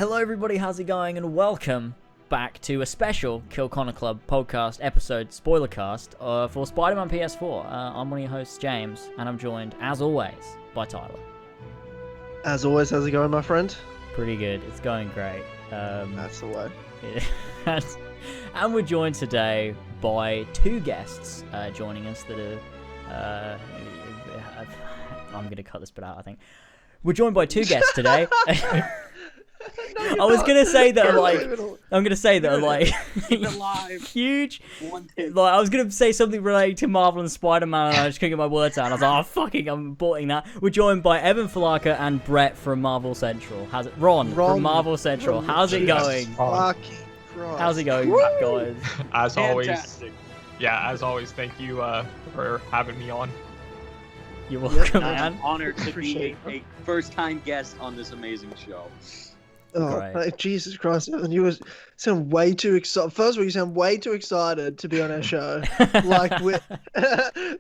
Hello everybody, how's it going, and welcome back to a special Kill Connor Club podcast episode spoiler cast for Spider-Man PS4. I'm one of your hosts, James, and I'm joined, as always, by Tyler. As always, how's it going, my friend? Pretty good, it's going great. That's the way. Yeah. And we're joined today by two guests joining us that are... I'm going to cut this bit out, I think. We're joined by two guests today. I was gonna say that huge. Like I was gonna say something related to Marvel and Spider-Man, and I just couldn't get my words out. I was like, I'm aborting that. We're joined by Evan Filarca and Brett from MarvelCentral. How's it? Ron from MarvelCentral. How's it going? How's it going, guys? As Fantastic. as always, thank you for having me on. You're welcome, I'm man. honored to be a first-time guest on this amazing show. Oh, Jesus Christ, Evan, you sound way too excited. First of all, you sound way too excited to be on our show.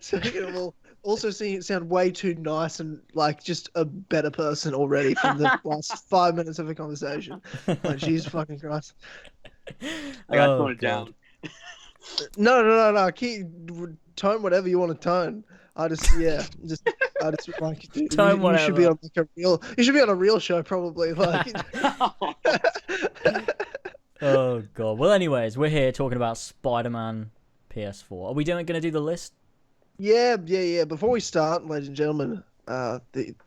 Second of all, also sound way too nice and like just a better person already from the last 5 minutes of the conversation. Like, Jesus fucking Christ. I got to tone it down. No. Keep tone whatever you want to tone. I just like dude, you should be on like a real. You should be on a real show, probably. Like. Oh god. Well, anyways, we're here talking about Spider-Man PS4. Are we going to do the list? Yeah. Before we start, ladies and gentlemen,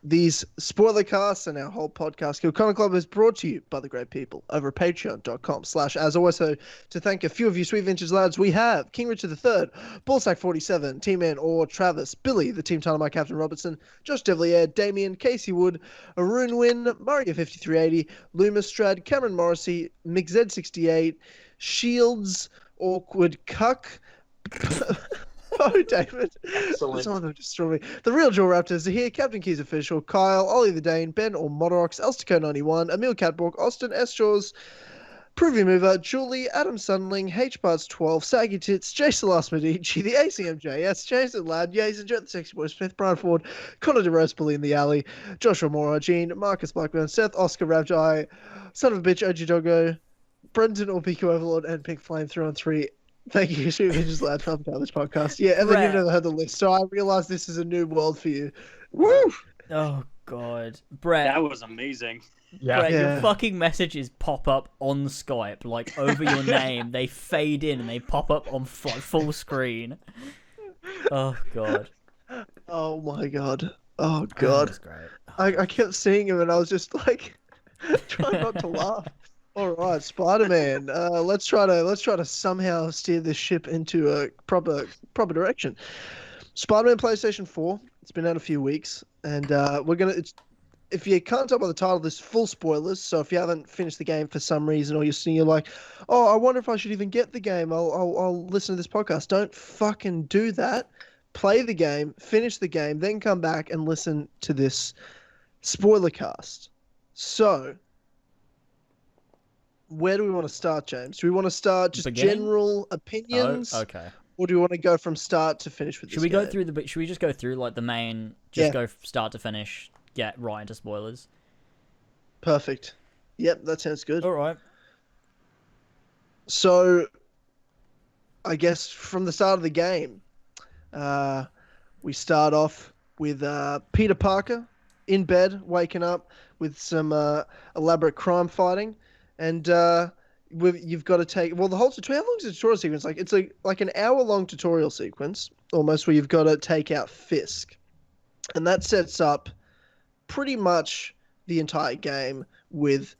these spoiler casts and our whole podcast, Kill Connor Club, is brought to you by the great people over at patreon.com/as always. So to thank a few of you sweet vintage lads, we have King Richard III, Ballsack47, Tman or Travis, Billy, the Team Tynamite Captain Robertson, Josh Devillier, Damian, Casey Wood, ArunWyn, Mario5380, Lumistrad, Cameron Morrissey, McZ68, ShieldZ, Awkward Cuck, Oh, David. Excellent. Some of them destroy me. The Real Jorraptor, Zahir, CaptainKeysOfficial, Kyle, OllieTheDane, Ben or Modorox, Elstico91, Emil Katborg, Austin, Sjors, Prudhvi Muvva, Julli, Adam Sundling, HBards12, Saggy Tits, Jason Medici, the ACMJS, Jason Lad, Yazen the Sexy Boi Smith, Brian Ford, Connor Durose Bully in the Alley, Joshua Mora, Gene, Marcus Blackburn, Seth, Oscar Ravjai, Son of a Bitch Ogeaidogo, Brendan or Pico Overlord, and Pink Flame 3-on-3. Thank you, Sweet Vintage Lad, for helping out this podcast. Yeah, Evan, you've never heard the list, so I realised this is a new world for you. Woo! Oh, God. Brett. That was amazing. Yeah. Brett, your fucking messages pop up on Skype, like, over your name. They fade in and they pop up on full screen. Oh, God. Oh, my God. Oh, God. That was great. I kept seeing him and I was just, like, trying not to laugh. All right, Spider-Man. Let's try to somehow steer this ship into a proper direction. Spider-Man PlayStation 4. It's been out a few weeks, and if you can't tell by the title, there's full spoilers. So if you haven't finished the game for some reason, or you're like, oh, I wonder if I should even get the game. I'll listen to this podcast. Don't fucking do that. Play the game, finish the game, then come back and listen to this spoiler cast. So, where do we want to start, James? Do we want to start just general opinions? Oh, okay. Or do we want to go from start to finish with this game? Should we just go through like the main, go start to finish, get right into spoilers? Perfect. Yep, that sounds good. All right. So, I guess from the start of the game, we start off with Peter Parker in bed, waking up with some elaborate crime fighting. And you've got to take... Well, the whole tutorial... How long is the tutorial sequence? Like, it's like an hour-long tutorial sequence, almost, where you've got to take out Fisk. And that sets up pretty much the entire game with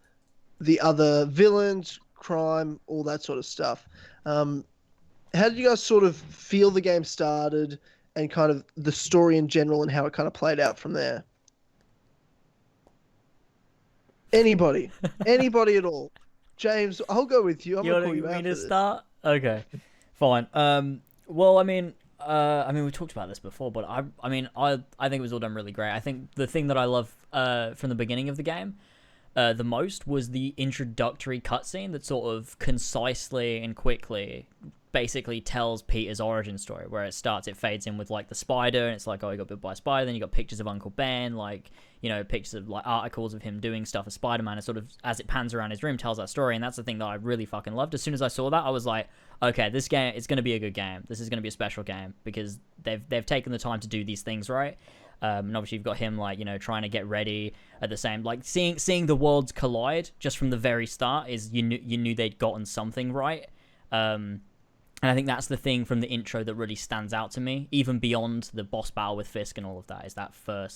the other villains, crime, all that sort of stuff. How did you guys sort of feel the game started and kind of the story in general and how it kind of played out from there? Anybody at all? James, I'll go with you. I'm gonna call you out for this. Start? Okay, fine. Well, I mean, we talked about this before, but I think it was all done really great. I think the thing that I love from the beginning of the game the most was the introductory cutscene that sort of concisely and quickly basically tells Peter's origin story, where it fades in with like the spider, and it's like, oh, he got bit by a spider. Then you got pictures of Uncle Ben, like, you know, pictures of like articles of him doing stuff as Spider-Man, and sort of as it pans around his room tells that story. And that's the thing that I really fucking loved. As soon as I saw that, I was like, okay, this game, it's going to be a good game. This is going to be a special game because they've taken the time to do these things right. And obviously you've got him, like, you know, trying to get ready at the same, like, seeing the worlds collide just from the very start is you knew they'd gotten something right. And I think that's the thing from the intro that really stands out to me, even beyond the boss battle with Fisk and all of that, is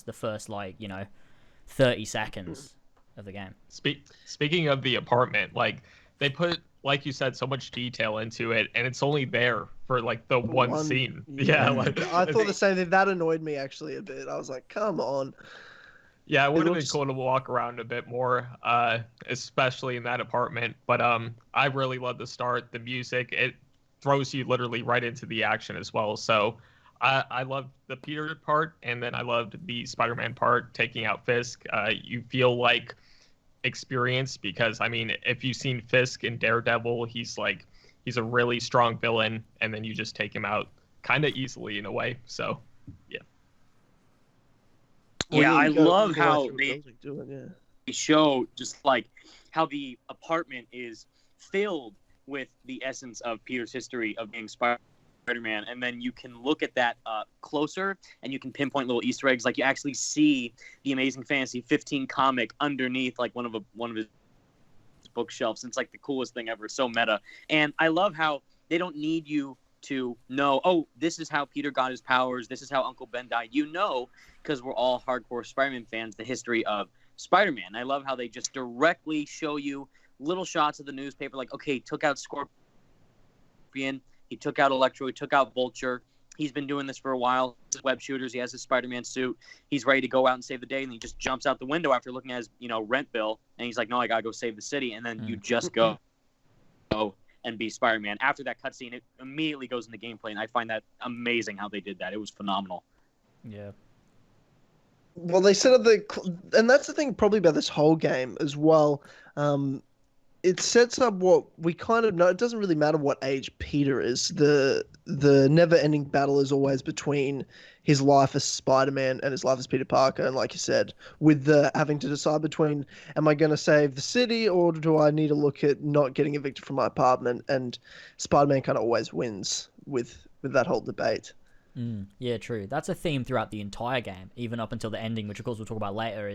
the first like, you know, 30 seconds of the game. Speaking of the apartment, like, they put, like you said, so much detail into it, and it's only there for like the one scene. Yeah, like, I thought the same thing. That annoyed me actually a bit. I was like, come on. Yeah, it would have been cool to walk around a bit more, especially in that apartment. But I really love the start, the music. It throws you literally right into the action as well. So I loved the Peter part, and then I loved the Spider-Man part, taking out Fisk. You feel like experienced because, I mean, if you've seen Fisk in Daredevil, he's a really strong villain, and then you just take him out kind of easily in a way. So, yeah. Yeah, I love how they show just like how the apartment is filled with the essence of Peter's history of being Spider-Man, and then you can look at that closer, and you can pinpoint little Easter eggs. Like, you actually see the Amazing Fantasy 15 comic underneath like one of his bookshelves. And it's like the coolest thing ever. It's so meta, and I love how they don't need you to know, oh, this is how Peter got his powers, this is how Uncle Ben died. You know, because we're all hardcore Spider-Man fans, the history of Spider-Man. I love how they just directly show you little shots of the newspaper, like, okay, he took out Scorpion, he took out Electro, he took out Vulture. He's been doing this for a while. Web shooters, he has his Spider-Man suit. He's ready to go out and save the day, and he just jumps out the window after looking at his, you know, rent bill, and he's like, no, I gotta go save the city. And then you just go and be Spider-Man. After that cutscene, it immediately goes into gameplay, and I find that amazing how they did that. It was phenomenal. Yeah. Well, they set up and that's the thing probably about this whole game as well. It sets up what we kind of know. It doesn't really matter what age Peter is. The never-ending battle is always between his life as Spider-Man and his life as Peter Parker. And like you said, with the having to decide between, am I going to save the city, or do I need to look at not getting evicted from my apartment? And Spider-Man kind of always wins with that whole debate. Yeah, true. That's a theme throughout the entire game, even up until the ending, which of course we'll talk about later.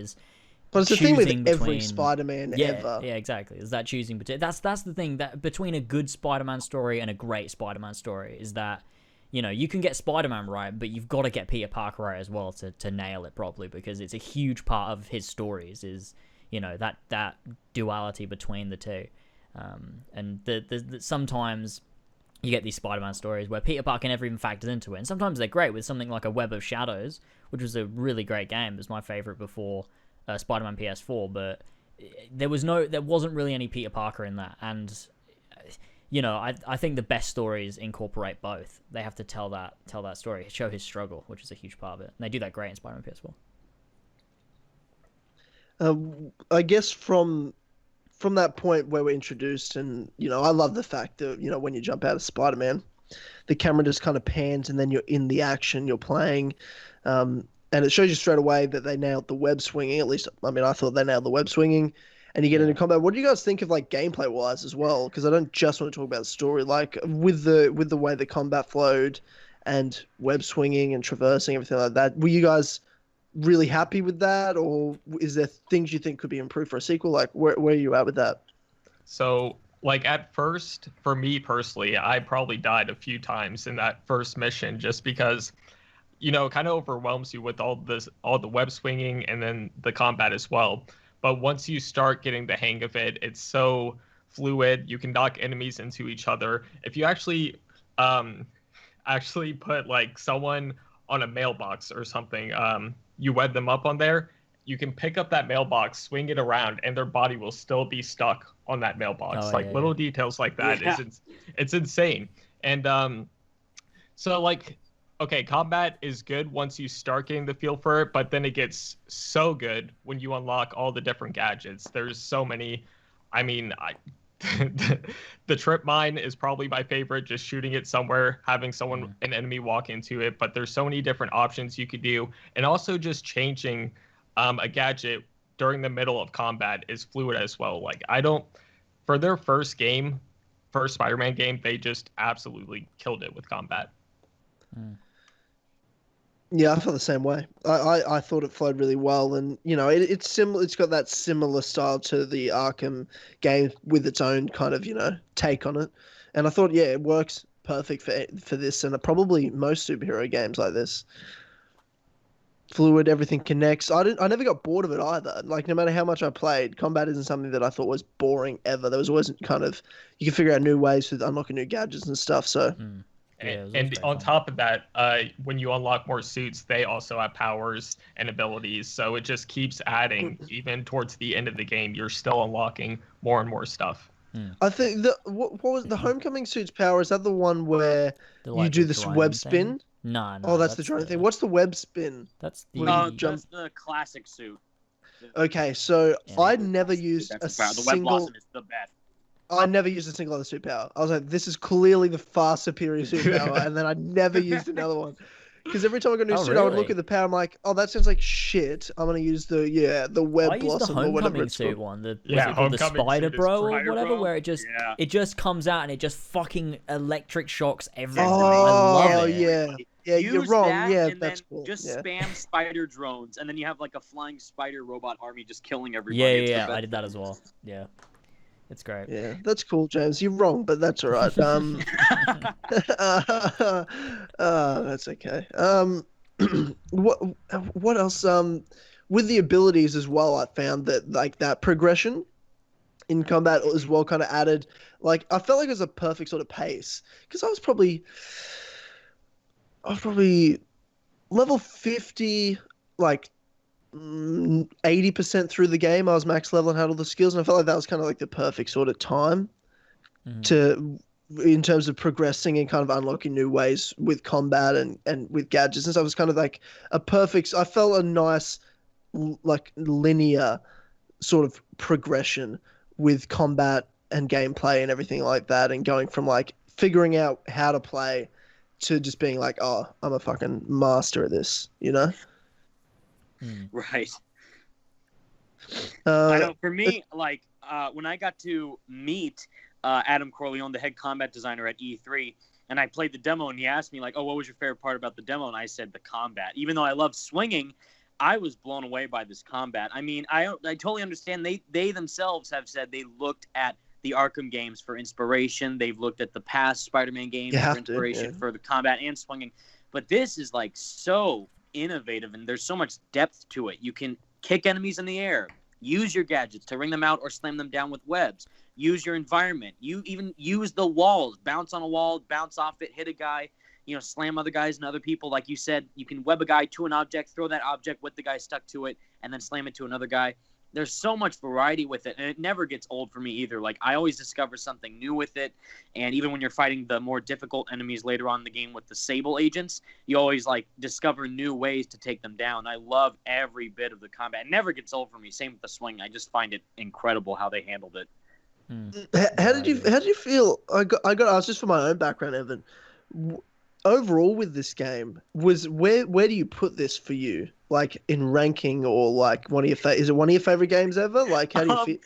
But it's a thing with every between... Spider-Man ever. Yeah, exactly. Is that choosing between... That's the thing, that between a good Spider-Man story and a great Spider-Man story is that, you know, you can get Spider-Man right, but you've got to get Peter Parker right as well to nail it properly, because it's a huge part of his stories is, you know, that duality between the two. And the sometimes you get these Spider-Man stories where Peter Parker never even factors into it, and sometimes they're great with something like A Web of Shadows, which was a really great game. It was my favorite before Spider-Man PS4, but there wasn't really any Peter Parker in that. And you know, I think the best stories incorporate both. They have to tell that story, show his struggle, which is a huge part of it, and they do that great in Spider-Man PS4. I guess from that point where we're introduced, and you know, I love the fact that, you know, when you jump out of Spider-Man, the camera just kind of pans, and then you're in the action, you're playing, and it shows you straight away that they nailed the web swinging. At least, I mean, I thought they nailed the web swinging. And you get into combat. What do you guys think of, like, gameplay wise as well? Because I don't just want to talk about the story. Like, with the way the combat flowed, and web swinging and traversing, everything like that. Were you guys really happy with that, or is there things you think could be improved for a sequel? Like, where are you at with that? So, like, at first, for me personally, I probably died a few times in that first mission, just because, you know, it kind of overwhelms you with all the web swinging and then the combat as well. But once you start getting the hang of it, it's so fluid. You can knock enemies into each other. If you actually put, like, someone on a mailbox or something, you web them up on there, you can pick up that mailbox, swing it around, and their body will still be stuck on that mailbox. Little details like that. Yeah. It's insane. And so, like, okay, combat is good once you start getting the feel for it, but then it gets so good when you unlock all the different gadgets. There's so many. I mean, the trip mine is probably my favorite, just shooting it somewhere, having an enemy walk into it. But there's so many different options you could do. And also just changing a gadget during the middle of combat is fluid as well. Like, for their first Spider-Man game, they just absolutely killed it with combat. Yeah, I felt the same way. I thought it flowed really well, and it's similar. It's got that similar style to the Arkham game with its own kind of take on it. And I thought, yeah, it works perfect for this, and probably most superhero games like this. Fluid, everything connects. I never got bored of it either. Like, no matter how much I played, combat isn't something that I thought was boring ever. There was always kind of, you can figure out new ways to unlock new gadgets and stuff. So. Yeah, and on top of that, when you unlock more suits, they also have powers and abilities. So it just keeps adding. Even towards the end of the game, you're still unlocking more and more stuff. I think what was the Homecoming suit's power? Is that the one where you do this web spin? No. Oh, that's the drone thing. What's the web spin? That's the that's the classic suit. Okay, so I never used a the web blossom is the best. I never used a single other suit power. I was like, this is clearly the far superior suit power, and then I never used another one. Because every time I got a new suit, really? I would look at the power. I'm like, oh, that sounds like shit. I'm gonna use the web blossom or whatever it's suit called. one, the Spider Bro or whatever, where it just comes out and it just fucking electric shocks everything. Oh, I love it. Yeah, Use you're wrong. That, yeah, and that's then cool. Just spam spider drones, and then you have like a flying spider robot army just killing everybody. Yeah, I did that as well. Yeah. It's great. Yeah, that's cool, James. You're wrong, but that's all right. That's okay. What else? With the abilities as well, I found that like that progression in combat as well kind of added. Like, I felt like it was a perfect sort of pace because I was probably level 50, like 80% through the game. I was max level and had all the skills, and I felt like that was kind of like the perfect sort of time in terms of progressing and kind of unlocking new ways with combat and with gadgets. And so it was kind of like I felt a nice like linear sort of progression with combat and gameplay and everything like that, and going from like figuring out how to play to just being like, oh, I'm a fucking master at this, Right. I know. For me, like when I got to meet Adam Corleone, the head combat designer at E3, and I played the demo, and he asked me like, "Oh, what was your favorite part about the demo?" And I said the combat. Even though I love swinging, I was blown away by this combat. I mean, I totally understand. They themselves have said they looked at the Arkham games for inspiration. They've looked at the past Spider-Man games for inspiration for the combat and swinging. But this is like so innovative, and there's so much depth to it. You can kick enemies in the air, use your gadgets to ring them out or slam them down with webs, use your environment, you even use the walls, bounce on a wall, bounce off it, hit a guy, slam other guys and other people. Like you said, you can web a guy to an object, throw that object with the guy stuck to it, and then slam it to another guy. There's so much variety with it, and it never gets old for me either. Like, I always discover something new with it, and even when you're fighting the more difficult enemies later on in the game with the Sable agents, you always, like, discover new ways to take them down. I love every bit of the combat. It never gets old for me. Same with the swing. I just find it incredible how they handled it. How did you feel? I got asked just for my own background, Evan. Overall with this game, where do you put this for you? Like in ranking, or like is it one of your favorite games ever? Like, how do you feel?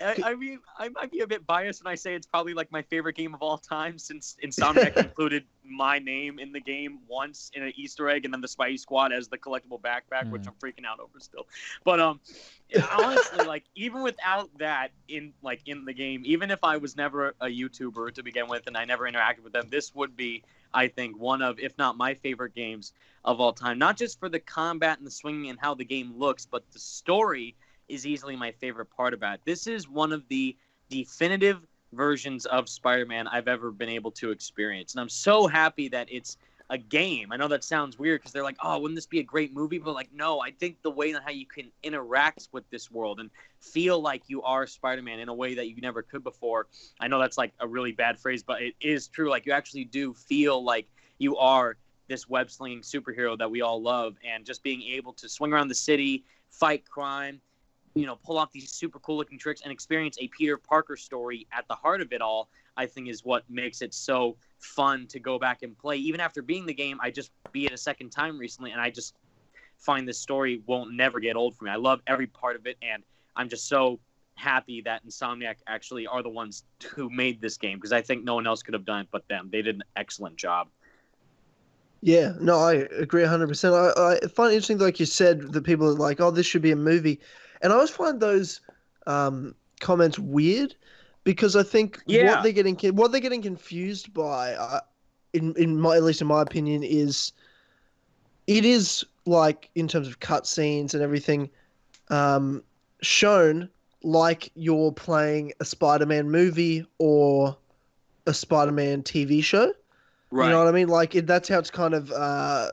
I mean, I might be a bit biased when I say it's probably like my favorite game of all time, since Insomniac included my name in the game once in an Easter egg, and then the Spidey Squad as the collectible backpack, which I'm freaking out over still. But honestly, like, even without that in the game, even if I was never a YouTuber to begin with and I never interacted with them, this would be, I think, one of, if not my favorite games of all time. Not just for the combat and the swinging and how the game looks, but the story is easily my favorite part about it. This is one of the definitive versions of Spider-Man I've ever been able to experience. And I'm so happy that it's a game. I know that sounds weird because they're like, oh, wouldn't this be a great movie? But like, no, I think the way on how you can interact with this world and feel like you are Spider-Man in a way that you never could before. I know that's like a really bad phrase, but it is true. Like, you actually do feel like you are this web-slinging superhero that we all love, and just being able to swing around the city, fight crime, pull off these super cool looking tricks and experience a Peter Parker story at the heart of it all, I think is what makes it so fun to go back and play. Even after beating the game, I just beat it a second time recently, and I just find this story won't never get old for me. I love every part of it, and I'm just so happy that Insomniac actually are the ones who made this game, because I think no one else could have done it but them. They did an excellent job. Yeah, no, I agree 100%. I find it interesting, like you said, that people are like, oh, this should be a movie. And I always find those comments weird, because I think what they're getting confused by, at least in my opinion, is it is like, in terms of cutscenes and everything, shown like you're playing a Spider-Man movie or a Spider-Man TV show. Right. You know what I mean? Like, that's how it's kind of, I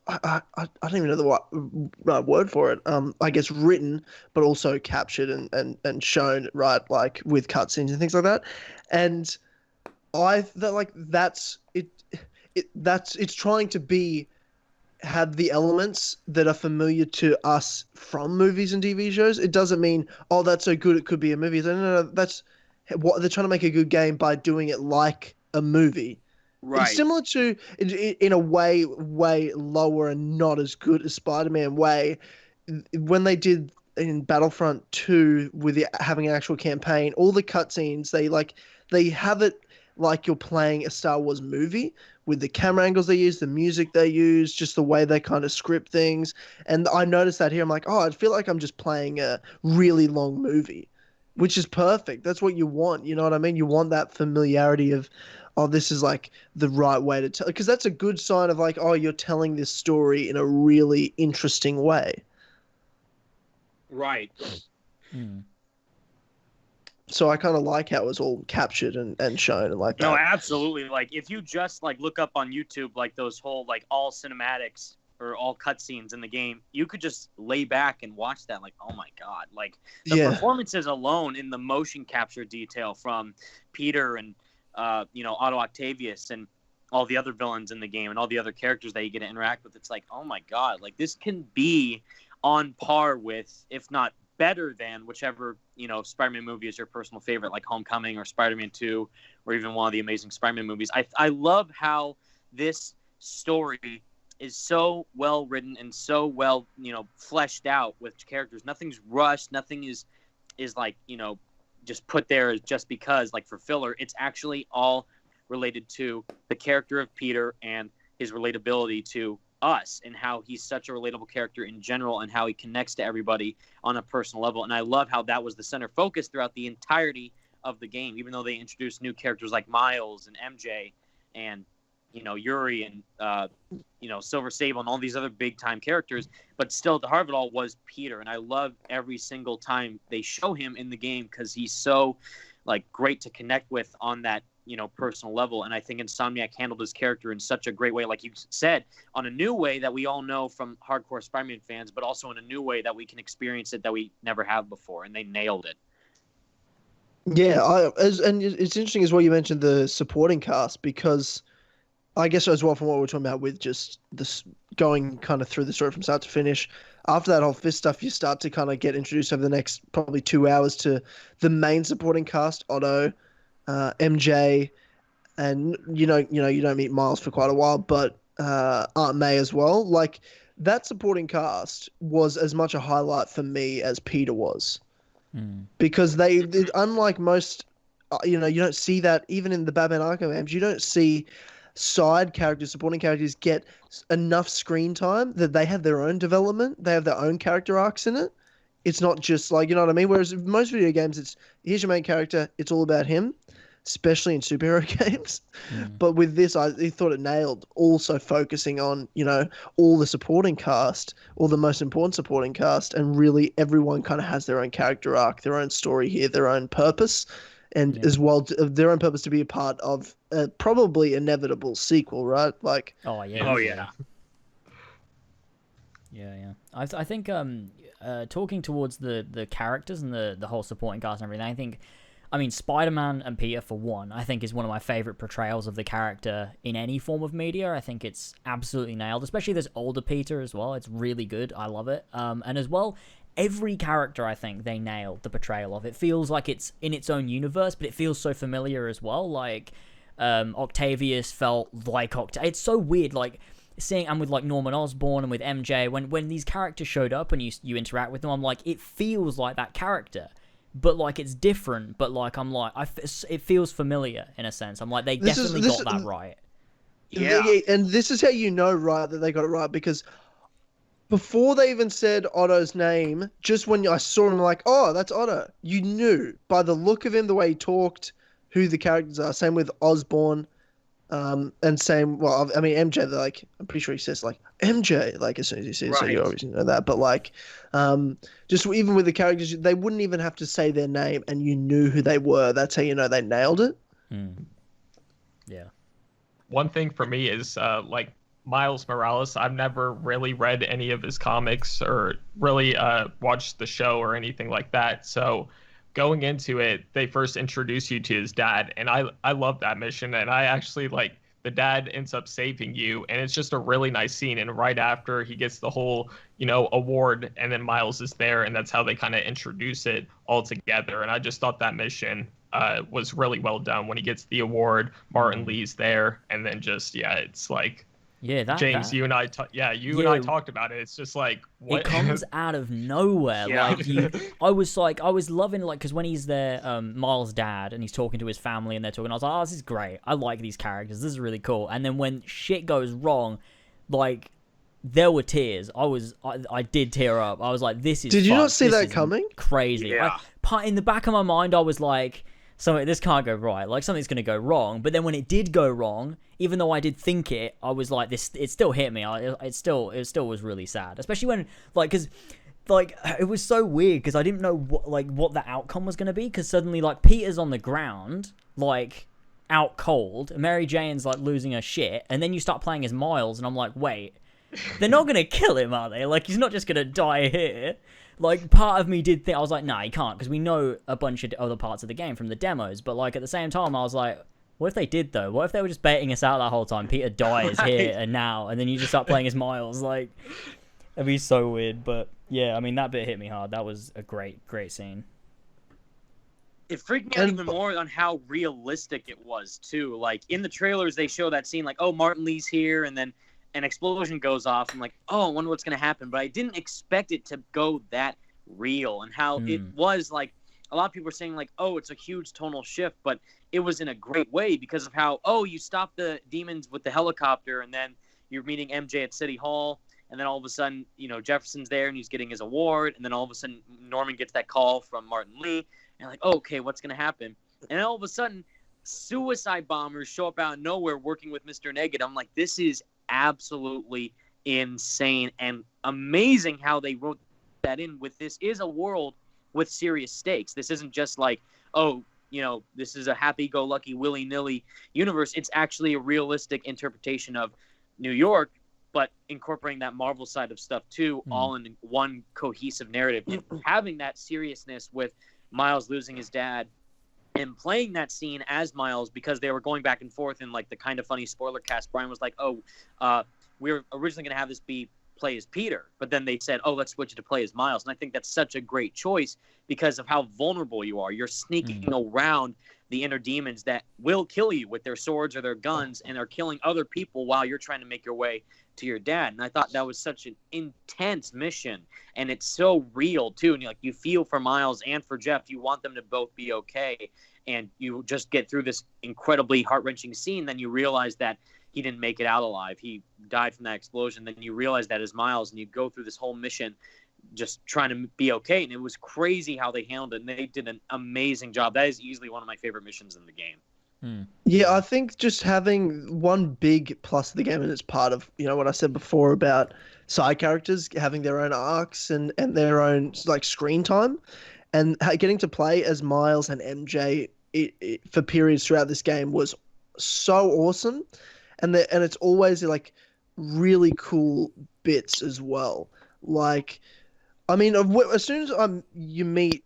don't even know the right word for it. I guess written, but also captured and shown, right? Like with cutscenes and things like that. And that's it's trying to have the elements that are familiar to us from movies and TV shows. It doesn't mean, oh, that's so good it could be a movie. No, that's what they're trying to make a good game by doing it like a movie. Right. It's similar to, in a way lower and not as good as Spider-Man way, when they did in Battlefront 2 with having an actual campaign, all the cutscenes, they have it like you're playing a Star Wars movie, with the camera angles they use, the music they use, just the way they kind of script things. And I noticed that here. I'm like, oh, I feel like I'm just playing a really long movie, which is perfect. That's what you want. You know what I mean? You want that familiarity of, oh, this is like the right way to tell, because that's a good sign of like, oh, you're telling this story in a really interesting way. Right. So I kind of like how it was all captured and shown and like that. No, absolutely. Like, if you just like look up on YouTube, like those whole like all cinematics or all cutscenes in the game, you could just lay back and watch that. Like, oh my God, like the performances alone in the motion capture detail from Peter and Otto Octavius and all the other villains in the game and all the other characters that you get to interact with. It's like, oh my God, like this can be on par with, if not better than, whichever, Spider-Man movie is your personal favorite, like Homecoming or Spider-Man 2, or even one of the Amazing Spider-Man movies. I love how this story is so well written and so well, fleshed out with characters. Nothing's rushed. Nothing is like, just put there just because, like for filler. It's actually all related to the character of Peter and his relatability to us, and how he's such a relatable character in general, and how he connects to everybody on a personal level. And I love how that was the center focus throughout the entirety of the game, even though they introduced new characters like Miles and MJ and Yuri and Silver Sable and all these other big time characters, but still at the heart of it all was Peter. And I love every single time they show him in the game, because he's so like great to connect with on that personal level. And I think Insomniac handled his character in such a great way, like you said, on a new way that we all know from hardcore Spider-Man fans, but also in a new way that we can experience it that we never have before. And they nailed it. Yeah, and it's interesting as well you mentioned the supporting cast, because I guess as well from what we're talking about with just this going kind of through the story from start to finish, after that whole fist stuff, you start to kind of get introduced over the next probably 2 hours to the main supporting cast, Otto, MJ, and you don't meet Miles for quite a while, but Aunt May as well. Like, that supporting cast was as much a highlight for me as Peter was, because they unlike most, you don't see that even in the Batman Arkham games. You don't see side characters, supporting characters get enough screen time that they have their own development. They have their own character arcs in it. It's not just like, you know what I mean? Whereas most video games, it's here's your main character. It's all about him, especially in superhero games. But with this, I thought it nailed also focusing on, all the supporting cast, all the most important supporting cast, and really everyone kind of has their own character arc, their own story here, their own purpose, and as well their own purpose to be a part of a probably inevitable sequel, right? Like, yeah. I think talking towards the characters and the whole supporting cast and everything, I mean, Spider-Man and Peter, for one, I think is one of my favorite portrayals of the character in any form of media. I think it's absolutely nailed, especially this older Peter as well. It's really good. I love it. And as well, every character, I think they nailed the portrayal of. It feels like it's in its own universe, but it feels so familiar as well. Like Octavius felt like it's so weird, like seeing, and with like Norman Osborn and with MJ, when these characters showed up and you interact with them, I'm like, it feels like that character, but like it's different, but like I'm like, it feels familiar in a sense. I'm like, they definitely got that right. Yeah, and this is how you know, right, that they got it right, because before they even said Otto's name, just when I saw him, like, oh, that's Otto, you knew by the look of him, the way he talked, who the characters are. Same with Osborn, and same, well, I mean, MJ, like, I'm pretty sure he says, like, MJ, like, as soon as he says, so you obviously know that, but, like, just even with the characters, they wouldn't even have to say their name, and you knew who they were. That's how you know they nailed it. Yeah. One thing for me is, like, Miles Morales, I've never really read any of his comics or really watched the show or anything like that. So going into it, they first introduce you to his dad, and I love that mission. And I actually, like, the dad ends up saving you, and it's just a really nice scene. And right after he gets the whole, award, and then Miles is there, and that's how they kind of introduce it all together. And I just thought that mission was really well done. When he gets the award, Martin Lee's there, and then just, it's like, James, you and I, and I talked about it. It's just like, what? It comes out of nowhere. Like I was loving, like, because when he's there, Miles' dad, and he's talking to his family, and they're talking, I was like, oh, this is great. I like these characters. This is really cool. And then when shit goes wrong, like, there were tears. I did tear up. I was like, this is. Did you not see that coming? Crazy. Yeah. In the back of my mind, I was like, this can't go right. Like, something's going to go wrong. But then when it did go wrong, even though I did think it, I was like, it still hit me. It still was really sad. Especially when, like, because, like, it was so weird because I didn't know what the outcome was going to be. Because suddenly, like, Peter's on the ground, like, out cold. Mary Jane's, like, losing her shit. And then you start playing as Miles, and I'm like, wait, they're not going to kill him, are they? Like, he's not just going to die here. Like, part of me did think, I was like, nah, he can't, because we know a bunch of other parts of the game from the demos, but, like, at the same time, I was like, what if they did, though? What if they were just baiting us out that whole time? Peter dies here and now, and then you just start playing as Miles, like, it'd be so weird, but, yeah, I mean, that bit hit me hard. That was a great scene. It freaked me out even more on how realistic it was, too. Like, in the trailers, they show that scene, like, oh, Martin Lee's here, and then an explosion goes off. I'm like, oh, I wonder what's going to happen. But I didn't expect it to go that real, and how it was, like, a lot of people were saying, like, oh, it's a huge tonal shift, but it was in a great way because of how, oh, you stop the demons with the helicopter, and then you're meeting MJ at City Hall, and then all of a sudden, Jefferson's there, and he's getting his award, and then all of a sudden, Norman gets that call from Martin Lee, and you're like, oh, okay, what's going to happen? And then all of a sudden, suicide bombers show up out of nowhere working with Mr. Negative. I'm like, this is absolutely insane and amazing how they wrote that in. With this is a world with serious stakes. This isn't just like, oh, this is a happy-go-lucky willy-nilly universe. It's actually a realistic interpretation of New York, but incorporating that Marvel side of stuff too, all in one cohesive narrative. Having that seriousness with Miles losing his dad and playing that scene as Miles, because they were going back and forth in, like, the kind of funny spoiler cast. Brian was like, oh, we were originally going to have this be play as Peter, but then they said, oh, let's switch it to play as Miles. And I think that's such a great choice because of how vulnerable you are. You're sneaking around the inner demons that will kill you with their swords or their guns, and are killing other people while you're trying to make your way to your dad. And I thought that was such an intense mission, and it's so real too. And you feel for Miles and for Jeff. You want them to both be okay, and you just get through this incredibly heart-wrenching scene. Then you realize that he didn't make it out alive. He died from that explosion. Then you realize that as Miles, and you go through this whole mission just trying to be okay. And it was crazy how they handled it, and they did an amazing job. That is easily one of my favorite missions in the game. Yeah, I think just having one big plus of the game, and it's part of, what I said before about side characters having their own arcs and their own, like, screen time, and getting to play as Miles and MJ for periods throughout this game was so awesome. And it's always, like, really cool bits as well. Like, I mean, as soon as you meet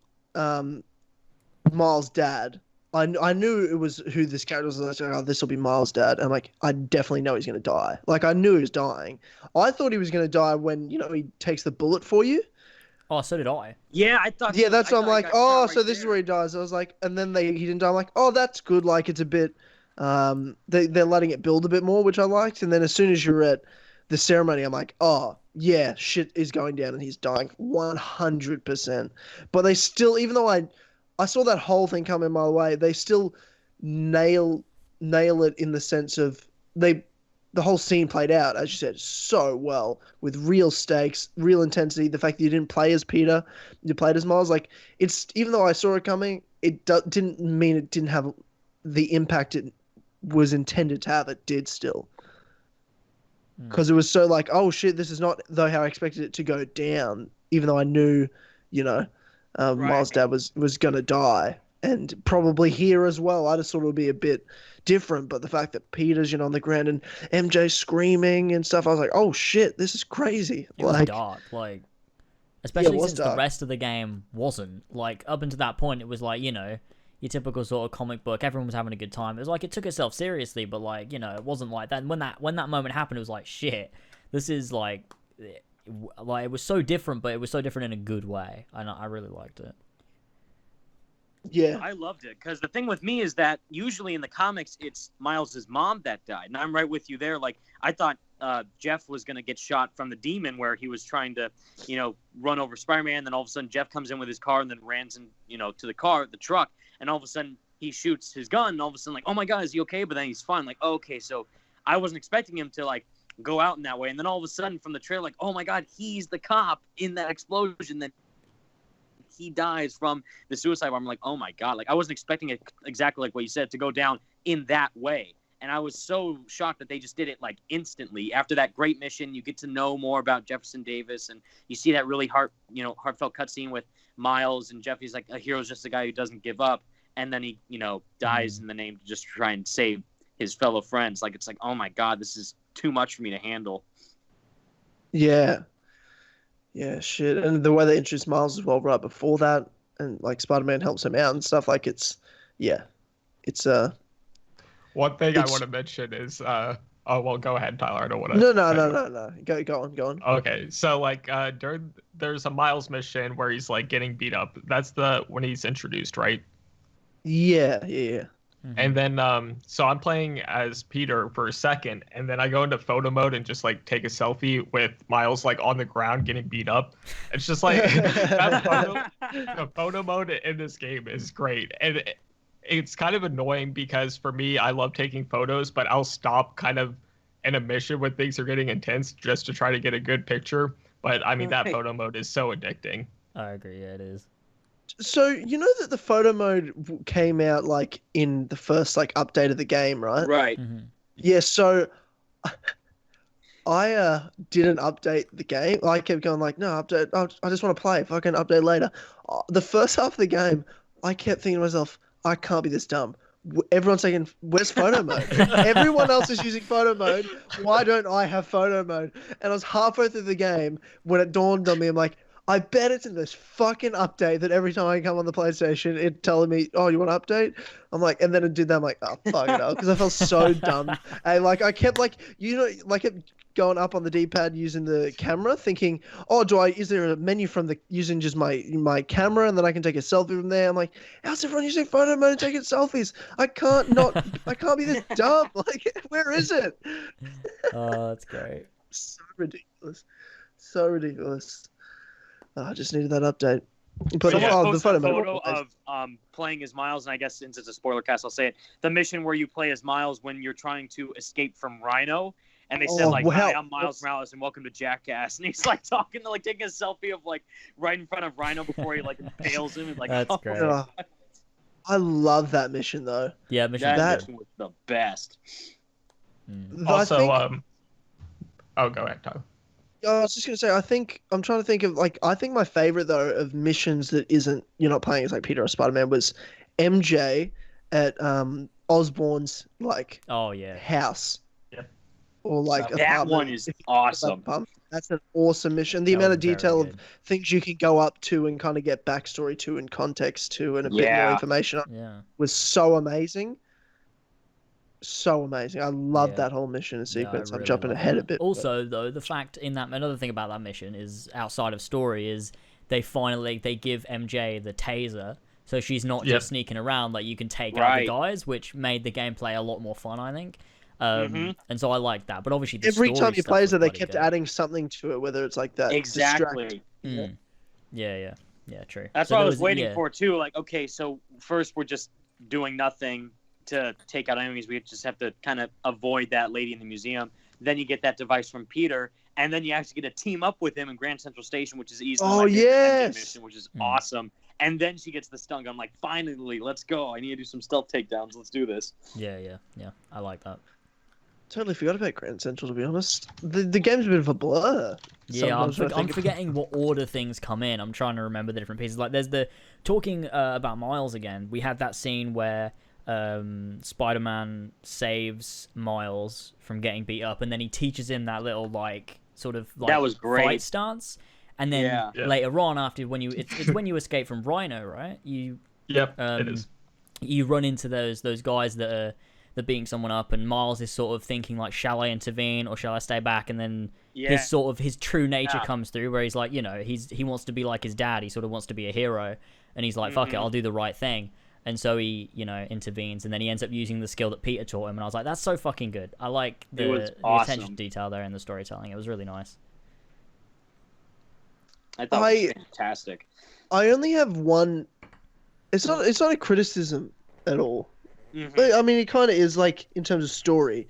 Miles' dad, I knew it was who this character was. I was like, oh, this will be Miles' dad. I'm like, I definitely know he's going to die. Like, I knew he was dying. I thought he was going to die when, he takes the bullet for you. Oh, so did I. Yeah, I thought. Yeah, that's I why I'm thought he like, got shot right so this is there. where he dies. I was like, and then he didn't die. I'm like, oh, that's good. Like, it's a bit, they're letting it build a bit more, which I liked. And then as soon as you're at the ceremony, I'm like, oh, yeah, shit is going down and he's dying 100%. But they still, even though I saw that whole thing coming my way, they still nail it in the sense of the whole scene played out, as you said, so well, with real stakes, real intensity. The fact that you didn't play as Peter, you played as Miles. Like, it's, even though I saw it coming, it didn't mean it didn't have the impact it was intended to have. It did still. Because it was so like, oh shit, this is not though how I expected it to go down, even though I knew, Miles' dad was going to die. And probably here as well. I just thought it would be a bit different. But the fact that Peter's, on the ground and MJ screaming and stuff, I was like, oh shit, this is crazy. It was dark, especially since dark. the rest of the game wasn't. Like, up until that point, it was like, your typical sort of comic book. Everyone was having a good time. It was like, it took itself seriously, but like, it wasn't like that. And when that moment happened, it was like, shit, this is like it was so different, but it was so different in a good way. And I really liked it. Yeah, I loved it because the thing with me is that usually in the comics it's Miles's mom that died, and I'm right with you there. Like, I thought Jeff was gonna get shot from the demon where he was trying to, run over Spider-Man. Then all of a sudden Jeff comes in with his car and then rans in, to the truck, and all of a sudden he shoots his gun. And all of a sudden, like, oh my god, is he okay? But then he's fine. Like, okay, so I wasn't expecting him to like go out in that way. And then all of a sudden from the trailer, like, oh my god, he's the cop in that explosion. Then he dies from the suicide bomb. I'm like, oh my god, like I wasn't expecting it exactly like what you said to go down in that way. And I was so shocked that they just did it like instantly. After that great mission, you get to know more about Jefferson Davis, and you see that really heartfelt cutscene with Miles, and Jeffy's like, a hero's just a guy who doesn't give up, and then he dies in the name to just try and save his fellow friends. Like, it's like, oh my god, this is too much for me to handle. Yeah, shit. And the way they introduced Miles as well right before that, and like Spider-Man helps him out and stuff, like it's one thing I want to mention is oh well, go ahead, Tyler. I don't want to. No. Go on. Okay, so like there's a Miles mission where he's like getting beat up. That's when he's introduced, right? Yeah. And then so I'm playing as Peter for a second, and then I go into photo mode and just like take a selfie with Miles like on the ground getting beat up. It's just like the photo mode in this game is great, and it's kind of annoying because for me, I love taking photos, but I'll stop kind of in a mission when things are getting intense just to try to get a good picture. But I mean, that photo mode is so addicting. I agree. Yeah, it is. So you know that the photo mode came out like in the first like update of the game, right? Right. Mm-hmm. Yeah. So I didn't update the game. I kept going like, no, update. I just want to play. If I can update later. The first half of the game, I kept thinking to myself, I can't be this dumb. Everyone's saying, where's photo mode? Everyone else is using photo mode. Why don't I have photo mode? And I was halfway through the game when it dawned on me. I'm like, I bet it's in this fucking update that every time I come on the PlayStation, it's telling me, oh, you want to update? I'm like, and then it did that. I'm like, oh, fuck it up. Because I felt so dumb. And like, I kept like, going up on the D-pad using the camera thinking, oh, is there a menu from using just my camera and then I can take a selfie from there? I'm like, how's everyone using photo mode and taking selfies? I can't be this dumb. Like, where is it? Oh, that's great. So ridiculous. I just needed that update. But the photo of playing as Miles, and I guess since it's a spoiler cast, I'll say it. The mission where you play as Miles when you're trying to escape from Rhino, and they said like, "Hi, I'm Miles Morales, and welcome to Jackass." And he's like taking taking a selfie of like right in front of Rhino before he like impales him. And, like, that's great. I love that mission though. Yeah, mission was the best. Also, oh, go ahead, Tyler. I was just gonna say, I'm trying to think of I think my favorite though of missions that isn't you're not playing as like Peter or Spider-Man was MJ at Osborn's house. Yeah. Or like that one is awesome. That's an awesome mission. The amount of detail of things you can go up to and kind of get backstory to and context to and a bit more information was so amazing. So amazing. I love that whole mission and sequence. I'm jumping ahead a bit. Also, though, the fact in that another thing about that mission is outside of story is they give MJ the taser, so she's not just sneaking around. Like, you can take out the guys, which made the gameplay a lot more fun, I think. And so I like that. But obviously, every time you play it, they kept adding something to it, whether it's like that. Exactly. Yeah, true. That's what I was waiting for too. Like, okay, so first we're just doing nothing to take out enemies. We just have to kind of avoid that lady in the museum. Then you get that device from Peter, and then you actually get to team up with him in Grand Central Station, which is easily mission, which is awesome. And then she gets the stun. I'm like, finally, let's go. I need to do some stealth takedowns. Let's do this. Yeah. I like that. Totally forgot about Grand Central, to be honest. The game's a bit of a blur. Yeah, I'm forgetting what order things come in. I'm trying to remember the different pieces. Like, there's talking about Miles again. We had that scene where Spider-Man saves Miles from getting beat up, and then he teaches him that little that was great fight stance. And then later on, after it's when you escape from Rhino, right? It is. You run into those guys that are beating someone up, and Miles is sort of thinking like, shall I intervene or shall I stay back? And then his true nature comes through, where he's like, he wants to be like his dad. He sort of wants to be a hero, and he's like, fuck it, I'll do the right thing. And so he, intervenes, and then he ends up using the skill that Peter taught him. And I was like, that's so fucking good. I like the attention to detail there in the storytelling. It was really nice. I thought it was fantastic. I only have one. It's not a criticism at all. But, I mean, it kind of is, like, in terms of story.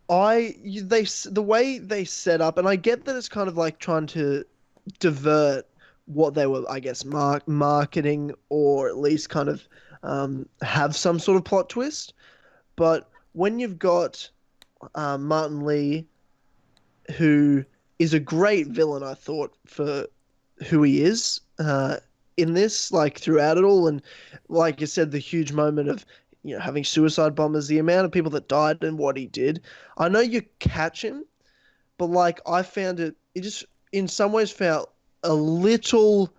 The way they set up, and I get that it's kind of like trying to divert what they were, I guess, marketing, or at least kind of have some sort of plot twist. But when you've got Martin Lee, who is a great villain, I thought, for who he is in this, like, throughout it all, and like you said, the huge moment of having suicide bombers, the amount of people that died and what he did. I know you catch him, but like, I found it just in some ways felt a little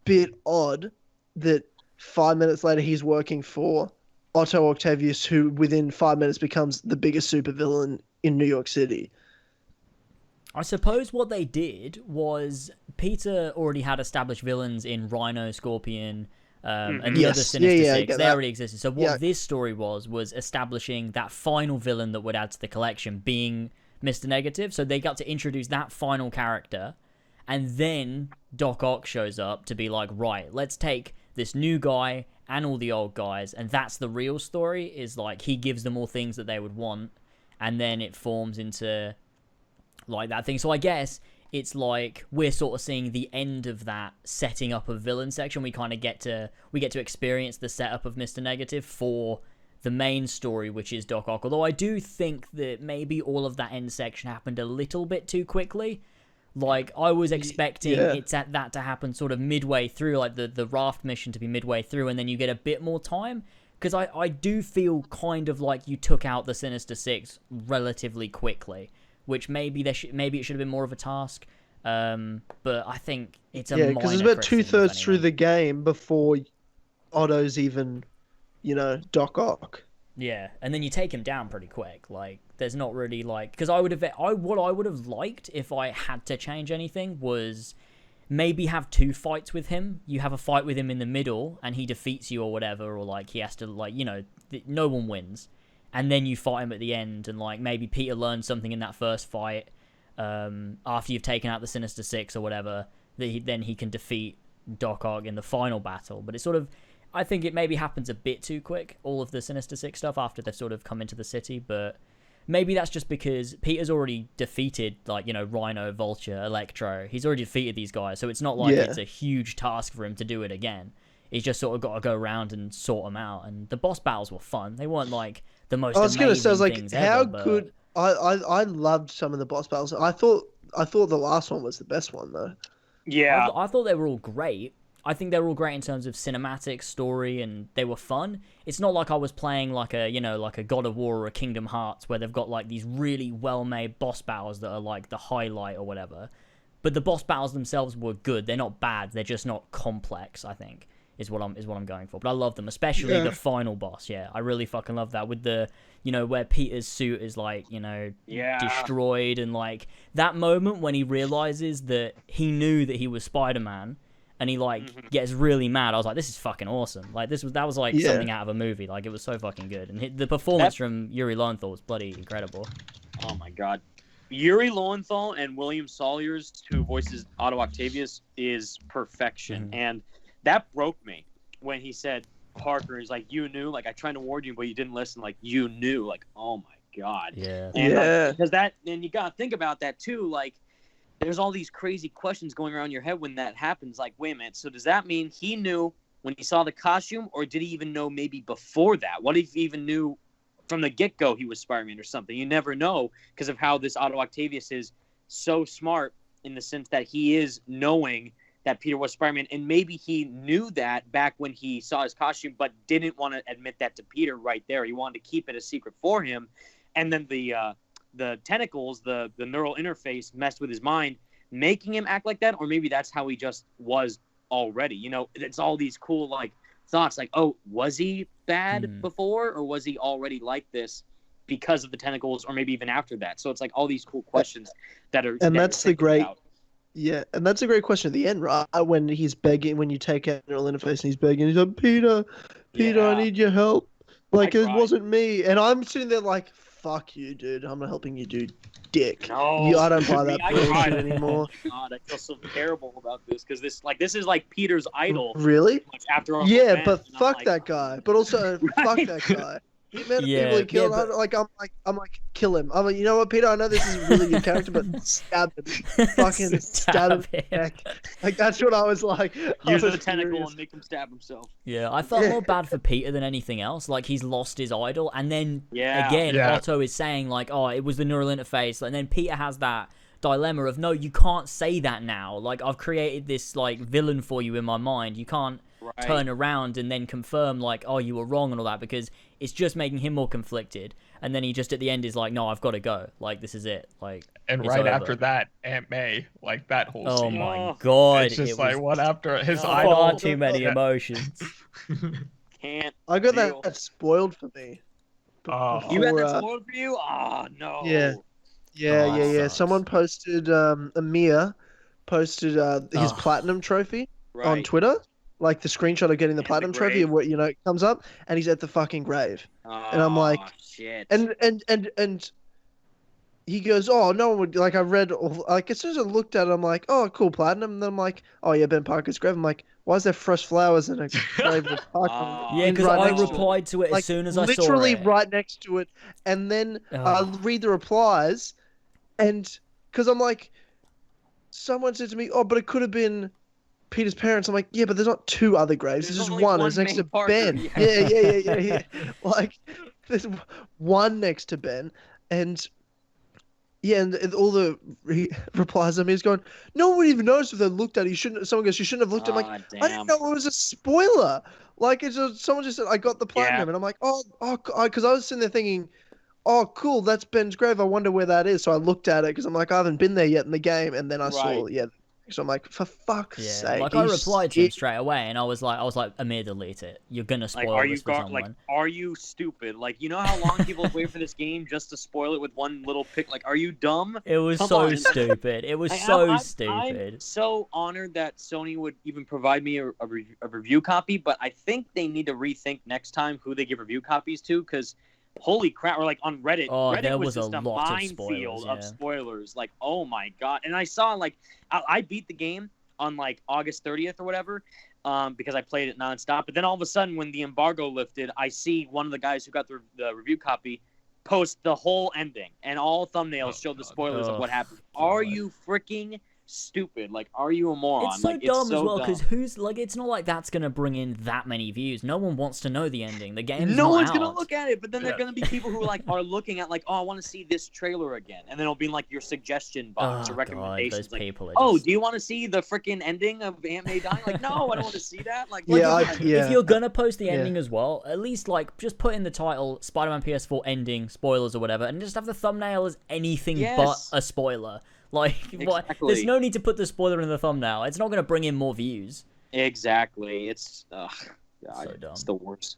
bit odd that 5 minutes later he's working for Otto Octavius, who within 5 minutes becomes the biggest supervillain in New York City. I suppose what they did was Peter already had established villains in Rhino, Scorpion, and the other Sinister Six. They already existed. So what this story was establishing that final villain that would add to the collection, being Mr. Negative. So they got to introduce that final character, and then Doc Ock shows up to be like, right, let's take this new guy and all the old guys, and that's the real story, is like, he gives them all things that they would want, and then it forms into like that thing. So I guess it's like we're sort of seeing the end of that setting up of villain section. We kind of get to experience the setup of Mr. Negative for the main story, which is Doc Ock. Although I do think that maybe all of that end section happened a little bit too quickly. Like, I was expecting that to happen sort of midway through, like the raft mission to be midway through, and then you get a bit more time. Because I do feel kind of like you took out the Sinister Six relatively quickly, which maybe it should have been more of a task. But I think it's a minor because it's about 2/3 through the game before Otto's even, Doc Ock. Yeah, and then you take him down pretty quick. Like, there's not really like, because what I would have liked if I had to change anything was maybe have two fights with him. You have a fight with him in the middle, and he defeats you or whatever, or like he has to no one wins. And then you fight him at the end, and like maybe Peter learns something in that first fight after you've taken out the Sinister Six or whatever, that then he can defeat Doc Ock in the final battle. But it's sort of, I think it maybe happens a bit too quick, all of the Sinister Six stuff, after they've sort of come into the city. But maybe that's just because Peter's already defeated, like, Rhino, Vulture, Electro. He's already defeated these guys, so it's not like it's a huge task for him to do it again. He's just sort of got to go around and sort them out. And the boss battles were fun. They weren't like the most amazing things ever. I loved some of the boss battles. I thought the last one was the best one, though. Yeah. I thought they were all great. I think they were all great in terms of cinematic, story, and they were fun. It's not like I was playing like a God of War or a Kingdom Hearts where they've got like these really well-made boss battles that are like the highlight or whatever. But the boss battles themselves were good. They're not bad. They're just not complex, I think. is what I'm going for. But I love them, especially the final boss. Yeah, I really fucking love that with the, you know, where Peter's suit is like, you know, destroyed, and like that moment when he realizes that he knew that he was Spider-Man, and he like gets really mad. I was like, this is fucking awesome. Like that was like something out of a movie. Like it was so fucking good, and the performance from Yuri Lowenthal was bloody incredible. Oh my god. Yuri Lowenthal and William Salyers, who voices Otto Octavius, is perfection. And that broke me when he said, Parker, he's like, you knew, like, I tried to warn you, but you didn't listen. Like, you knew. Like, oh my god. Yeah. And because and you gotta think about that too. Like, there's all these crazy questions going around your head when that happens. Like, wait a minute. So does that mean he knew when he saw the costume, or did he even know maybe before that? What if he even knew from the get-go he was Spider-Man or something? You never know, because of how this Otto Octavius is so smart in the sense that he is knowing that Peter was Spider-Man, and maybe he knew that back when he saw his costume, but didn't want to admit that to Peter right there. He wanted to keep it a secret for him, and then the tentacles, the neural interface messed with his mind, making him act like that, or maybe that's how he just was already. You know, it's all these cool, like, thoughts, like, oh, was he bad before, or was he already like this because of the tentacles, or maybe even after that? So it's like all these cool questions that are, and that's the great about. Yeah, and that's a great question at the end, right? When he's begging, when you take out neural interface and he's begging, he's like, Peter, I need your help. Like, it wasn't me. And I'm sitting there like, fuck you, dude. I'm not helping you, dude. Dick. No, I don't buy that bullshit anymore. God, I feel so terrible about this, because this is like Peter's idol. Really? After all, yeah, but fuck that guy. But also, fuck that guy. He meant people he killed. Yeah, but... I'm like, kill him. I'm like, you know what, Peter? I know this is really your character, but stab him. Fucking stab him. Like, that's what I was like. Use the tentacle and make him stab himself. Yeah, I felt more bad for Peter than anything else. Like, he's lost his idol, and then again, Otto is saying like, oh, it was the neural interface, and then Peter has that dilemma of, no, you can't say that now. Like, I've created this like villain for you in my mind. You can't turn around and then confirm like, oh, you were wrong and all that, because it's just making him more conflicted. And then he just at the end is like, no, I've got to go. Like, this is it. Like, and right over. After that, Aunt May, like that whole scene. Oh my god! It's just like what after his idol. Far too many emotions. I got that spoiled for me. You had that spoiled for you? Oh no. Yeah. Someone posted, Amir posted his platinum trophy on Twitter. Like the screenshot of getting the platinum trophy, and what, you know, it comes up, and he's at the fucking grave, and I'm like, shit. And he goes, oh, no one would, like, I read, like, as soon as I looked at it, I'm like, oh, cool, platinum, and then I'm like, oh yeah, Ben Parker's grave. I'm like, why is there fresh flowers in a grave with Parker? Yeah, because I replied to it as soon as I saw it. Literally right next to it, and then I read the replies, and because I'm like, someone said to me, oh, but it could have been Peter's parents. I'm like, yeah, but there's not two other graves. There's just one. It's next to Parker. Ben. Yeah. Like, there's one next to Ben, and and all the replies of me is going, no one would even notice if they looked at it. Someone goes, you shouldn't have looked at it. I'm like, damn. I didn't know it was a spoiler. Like, someone just said, I got the platinum, and I'm like, because I was sitting there thinking, oh, cool, that's Ben's grave. I wonder where that is. So I looked at it because I'm like, I haven't been there yet in the game, and then I saw, So I'm like, for fuck's sake. Like, I replied to him straight away, and I was like, Amir, delete it. You're gonna spoil this for someone. Like, are you stupid? Like, you know how long people wait for this game just to spoil it with one little pic? Like, are you dumb? It was stupid. It was stupid. I'm so honored that Sony would even provide me a review copy, but I think they need to rethink next time who they give review copies to, because holy crap, or like on Reddit. Reddit there was just a lot of spoilers. Like, oh my god. And I saw, like, I beat the game on like August 30th or whatever, because I played it nonstop. But then all of a sudden, when the embargo lifted, I see one of the guys who got the review copy post the whole ending, and all thumbnails showed the spoilers of what happened. Are you freaking stupid? Like, are you a moron? It's so dumb as well, because who's like, it's not like that's gonna bring in that many views. No one wants to know the ending. The game's no one's gonna look at it, but then there are gonna be people who are looking at, like, oh, I want to see this trailer again, and then it'll be like your suggestion box or recommendations. God, like, oh, do you want to see the freaking ending of Aunt May dying? Like, no, I don't want to see that. Like, if you're gonna post the ending as well, at least like just put in the title Spider-Man PS4 ending spoilers or whatever, and just have the thumbnail as anything but a spoiler. Like, exactly. There's no need to put the spoiler in the thumbnail. It's not going to bring in more views. Exactly. It's God, So dumb. it's the worst.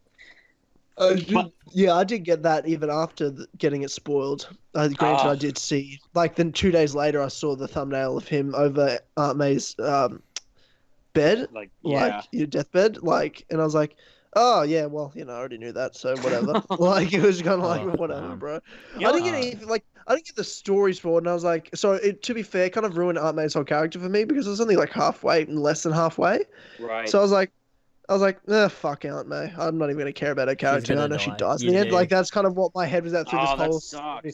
I did get that even after getting it spoiled. Granted, I did see, like, then 2 days later, I saw the thumbnail of him over Aunt May's bed, Like, your deathbed, like, and I was like, oh yeah, well, I already knew that, so whatever. Like, it was kind of like, whatever, bro. Yeah. I didn't get anything, like, I didn't get the stories for it, and I was like, so to be fair, it kind of ruined Aunt May's whole character for me because it was only like halfway, less than halfway. Right. So I was like, fuck Aunt May. I'm not even gonna care about her character. I know she dies in the end. Yeah. Like, that's kind of what my head was at through this whole story.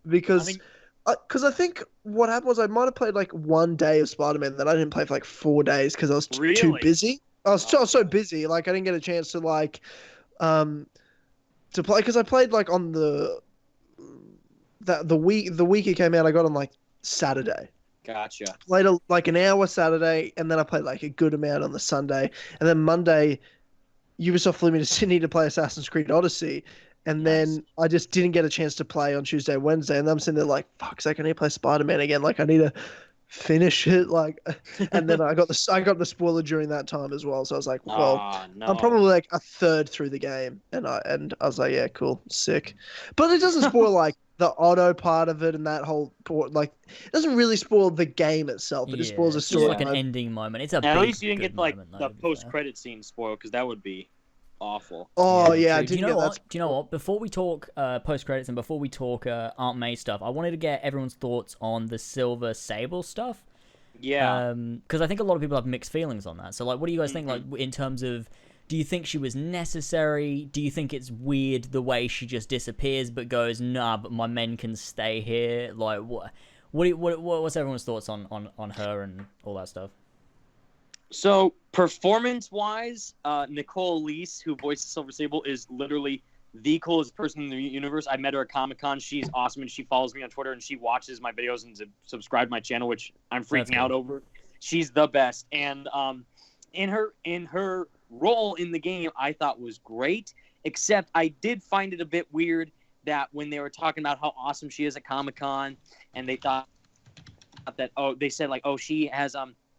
Because I think what happened was I might have played like 1 day of Spider-Man, then I didn't play for like 4 days because I was too busy. I was so busy, like I didn't get a chance to like to play, because I played like on the week it came out. I got on like Saturday. Gotcha. Played like an hour Saturday, and then I played like a good amount on the Sunday, and then Monday, Ubisoft flew me to Sydney to play Assassin's Creed Odyssey, and then I just didn't get a chance to play on Tuesday, Wednesday, and I'm sitting there like, fuck's sake, I need to play Spider-Man again. Like I need to finish it, like, and then I got the spoiler during that time as well, so I was like, well, I'm probably like a third through the game, and I was like, yeah, cool, sick, but it doesn't spoil like the auto part of it and that whole like, it doesn't really spoil the game itself. It just spoils the story. It's like an ending moment. It's a at big, least you didn't get like moment, the post-credit scene spoiled, because that would be awful. Oh yeah, do you know what? Do you know what? Before we talk post credits and before we talk Aunt May stuff, I wanted to get everyone's thoughts on the Silver Sable stuff. Yeah. Because I think a lot of people have mixed feelings on that. So like, what do you guys think? Like, in terms of, do you think she was necessary? Do you think it's weird the way she just disappears but goes, nah, but my men can stay here? Like, what's everyone's thoughts on her and all that stuff? So performance-wise, Nicole Leese, who voices Silver Sable, is literally the coolest person in the universe. I met her at Comic-Con. She's awesome, and she follows me on Twitter, and she watches my videos and subscribed to my channel, which I'm freaking out over. She's the best, and in her role in the game, I thought was great. Except I did find it a bit weird that when they were talking about how awesome she is at Comic-Con, and they thought that they said like, she has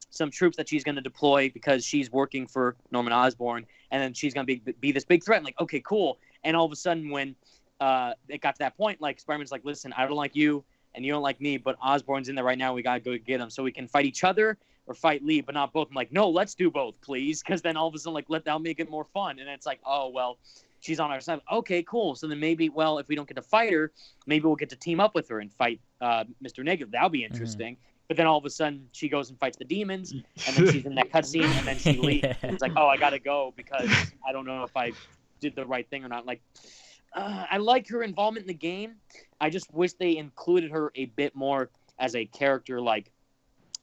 some troops that she's going to deploy because she's working for Norman Osborn, and then she's going to be this big threat. I'm like, okay, cool. And all of a sudden, when it got to that point, like, Spider-Man's like, listen, I don't like you, and you don't like me, but Osborn's in there right now. We got to go get him so we can fight each other or fight Lee, but not both. I'm like, no, let's do both, please, because then all of a sudden, like, that'll make it more fun. And it's like, oh, well, she's on our side. Okay, cool. So then maybe, well, if we don't get to fight her, maybe we'll get to team up with her and fight Mr. Negative. That'll be interesting. But then all of a sudden, she goes and fights the demons, and then she's in that cutscene, and then she leaves. It's like, oh, I gotta go because I don't know if I did the right thing or not. Like, I like her involvement in the game. I just wish they included her a bit more as a character, like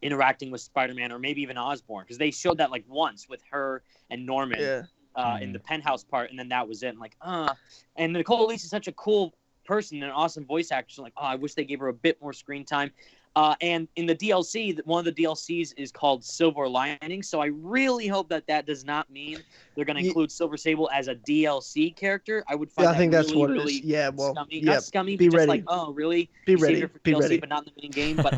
interacting with Spider-Man or maybe even Osborn, because they showed that like once with her and Norman in the penthouse part, and then that was it. I'm like, and Nicole Leese is such a cool person and an awesome voice actor. So like, I wish they gave her a bit more screen time. And in the DLC, one of the DLCs is called Silver Lining, so I really hope that does not mean they're going to include Silver Sable as a DLC character. I would find I think really, that's what it really is. Yeah, well, scummy. Not scummy, be but just ready. like, oh, really? Be ready. For be DLC, ready. but not in the main game. But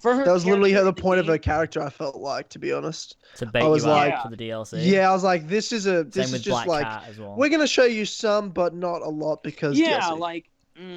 for her, that was literally the the point of game, her character. I felt like, to be honest, To bait I was you like, out for the DLC. yeah, I was like, this is Same just with Black like, Cat as well. we're gonna show you some, but not a lot because DLC. like.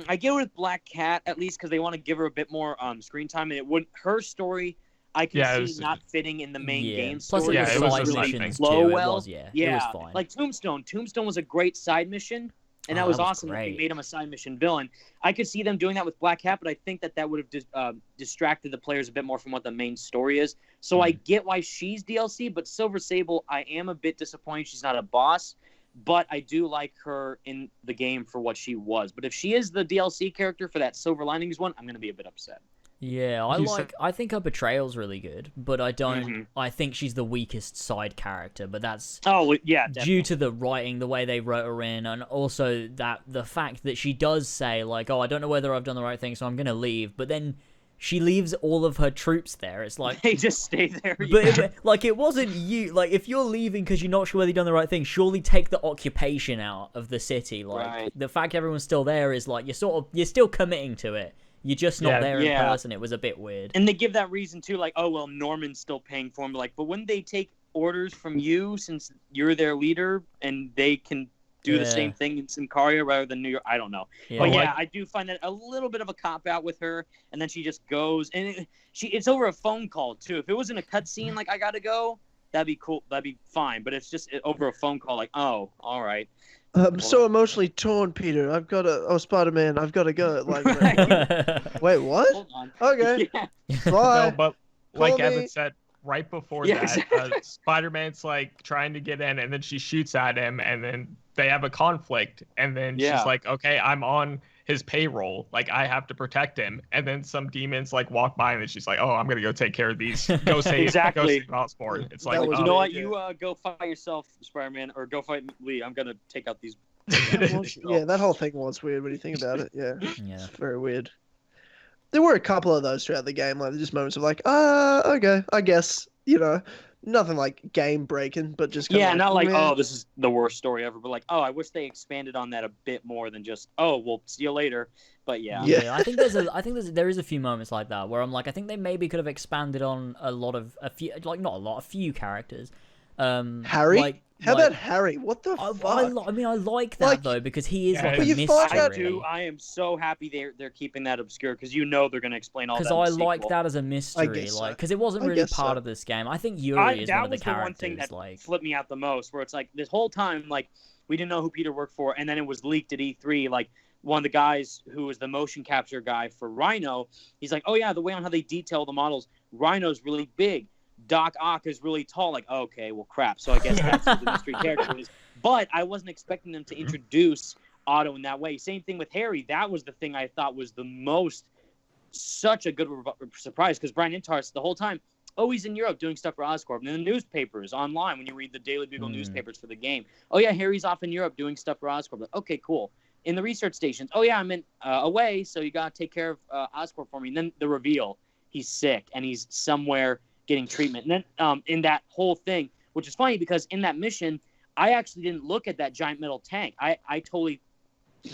I get it with Black Cat at least because they want to give her a bit more screen time, and it would her story. I can see not fitting in the main game Plus, story. it was side really missions flow too. well. It was fine. Like Tombstone. Tombstone was a great side mission, and that was awesome. That they made him a side mission villain. I could see them doing that with Black Cat, but I think that would have distracted the players a bit more from what the main story is. So I get why she's DLC, but Silver Sable, I am a bit disappointed she's not a boss. But I do like her in the game for what she was. But if she is the DLC character for that Silver Linings one, I'm going to be a bit upset. Yeah, I think her betrayal's really good, but I don't. I think she's the weakest side character, but that's due to the writing, the way they wrote her in, and also the fact that she does say like, "Oh, I don't know whether I've done the right thing, so I'm gonna leave," but then she leaves all of her troops there. It's like they just stay there. But like, it wasn't you. Like, if you're leaving because you're not sure whether you've done the right thing, surely take the occupation out of the city. Like, the fact everyone's still there is like you're still committing to it. You're just not there in person. It was a bit weird. And they give that reason too, like, oh well, Norman's still paying for him. But wouldn't they take orders from you since you're their leader, and they can do the same thing in Symkaria rather than New York. I don't know. Yeah. But yeah, I do find that a little bit of a cop-out with her, and then she just goes. And it's over a phone call, too. If it was in a cutscene, like, I gotta go, that'd be cool. That'd be fine. But it's just over a phone call, like, oh, all right. I'm so emotionally torn, Peter. I've got to... Oh, Spider-Man, I've got to go. Like, wait, what? Hold on. Okay. Yeah. Bye. No, but like Evan said, right before that, exactly. Spider-Man's like trying to get in, and then she shoots at him, and then they have a conflict, and then she's like, okay, I'm on his payroll, like I have to protect him, and then some demons like walk by, and then she's like, oh, I'm gonna go take care of these. Go save go save Osborn. It's like, you know what, you go fight yourself, Spider-Man, or go fight Lee. I'm gonna take out these. Yeah, that whole thing was weird when you think about it. Yeah, Yeah. It's very weird. There were a couple of those throughout the game, like just moments of like, okay, I guess, nothing like game breaking, but just not like, oh, this is the worst story ever, but like, oh, I wish they expanded on that a bit more than just, oh, we'll see you later. But yeah. I think there is a few moments like that where I'm like, I think they maybe could have expanded on a few characters. Harry? How about Harry? What the fuck? I like that though, because he is like a mystery. I am so happy they're keeping that obscure, because they're going to explain all that. Because I like that as a mystery, because it wasn't really part of this game. I think Yuri is one of the characters. That was the one thing that flipped me out the most, where it's like this whole time, like we didn't know who Peter worked for, and then it was leaked at E3, like one of the guys who was the motion capture guy for Rhino, he's like, oh yeah, the way on how they detail the models, Rhino's really big. Doc Ock is really tall. Like, okay, well, crap. So I guess that's what the mystery character is. But I wasn't expecting them to introduce Otto in that way. Same thing with Harry. That was the thing I thought was such a good surprise, because Brian Intars the whole time, oh, he's in Europe doing stuff for Oscorp. And in the newspapers online, when you read the Daily Bugle newspapers for the game, oh yeah, Harry's off in Europe doing stuff for Oscorp. Like, okay, cool. In the research stations, oh yeah, I'm in away, so you gotta take care of Oscorp for me. And then the reveal, he's sick and he's somewhere getting treatment. And then in that whole thing, which is funny because in that mission, I actually didn't look at that giant metal tank. I totally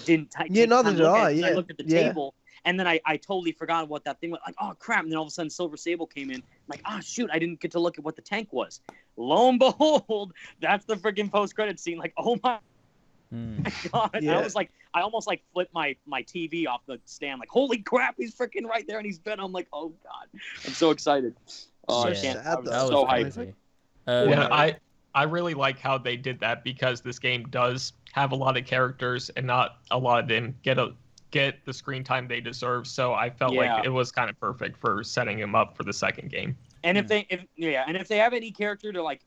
didn't. Neither did I. I looked at the table, and then I totally forgot what that thing was. Like, oh crap! And then all of a sudden, Silver Sable came in. I'm like, oh shoot! I didn't get to look at what the tank was. Lo and behold, that's the freaking post-credit scene. Like, oh my god! Yeah. I almost flipped my TV off the stand. Like, holy crap! He's freaking right there, and he's dead. I'm like, oh god! I'm so excited. Oh, I can't. I was so hyped. I really like how they did that, because this game does have a lot of characters and not a lot of them get the screen time they deserve. So I felt like it was kind of perfect for setting them up for the second game. And if they have any character to like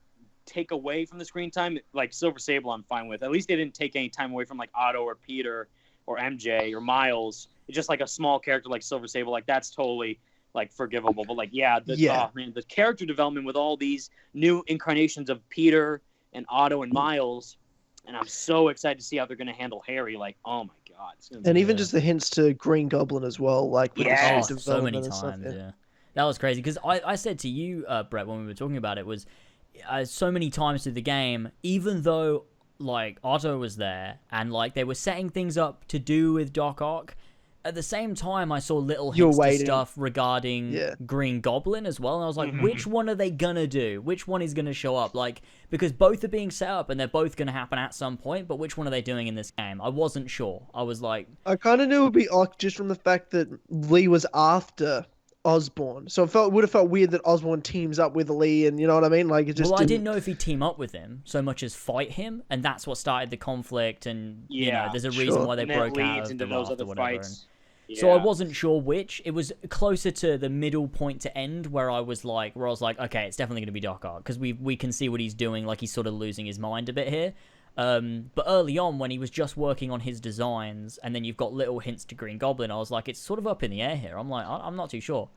take away from the screen time, like Silver Sable, I'm fine with. At least they didn't take any time away from like Otto or Peter or MJ or Miles. It's just like a small character like Silver Sable. Like, that's totally like forgivable. But like, the character development with all these new incarnations of Peter and Otto and Miles, and I'm so excited to see how they're going to handle Harry. Like, oh my god! And even just the hints to Green Goblin as well. Like, so many times. Yeah, that was crazy, because I said to you, Brett, when we were talking about it, was so many times through the game, even though like Otto was there and like they were setting things up to do with Doc Ock, at the same time I saw little hints to stuff regarding Green Goblin as well, and I was like, which one are they gonna do? Which one is gonna show up? Like, because both are being set up and they're both gonna happen at some point, but which one are they doing in this game? I wasn't sure. I was like, I kind of knew it would be Ock just from the fact that Lee was after Osborn, so it would have felt weird that Osborn teams up with Lee, and you know what I mean? Like, it just. Well, I didn't know if he'd team up with him so much as fight him, and that's what started the conflict. And you know, there's a reason why they broke out of the raft or whatever. So I wasn't sure which. It was closer to the middle point to end where I was like, okay, it's definitely going to be Doc Ock, because we can see what he's doing. Like, he's sort of losing his mind a bit here. But early on, when he was just working on his designs, and then you've got little hints to Green Goblin, I was like, it's sort of up in the air here. I'm like, I'm not too sure.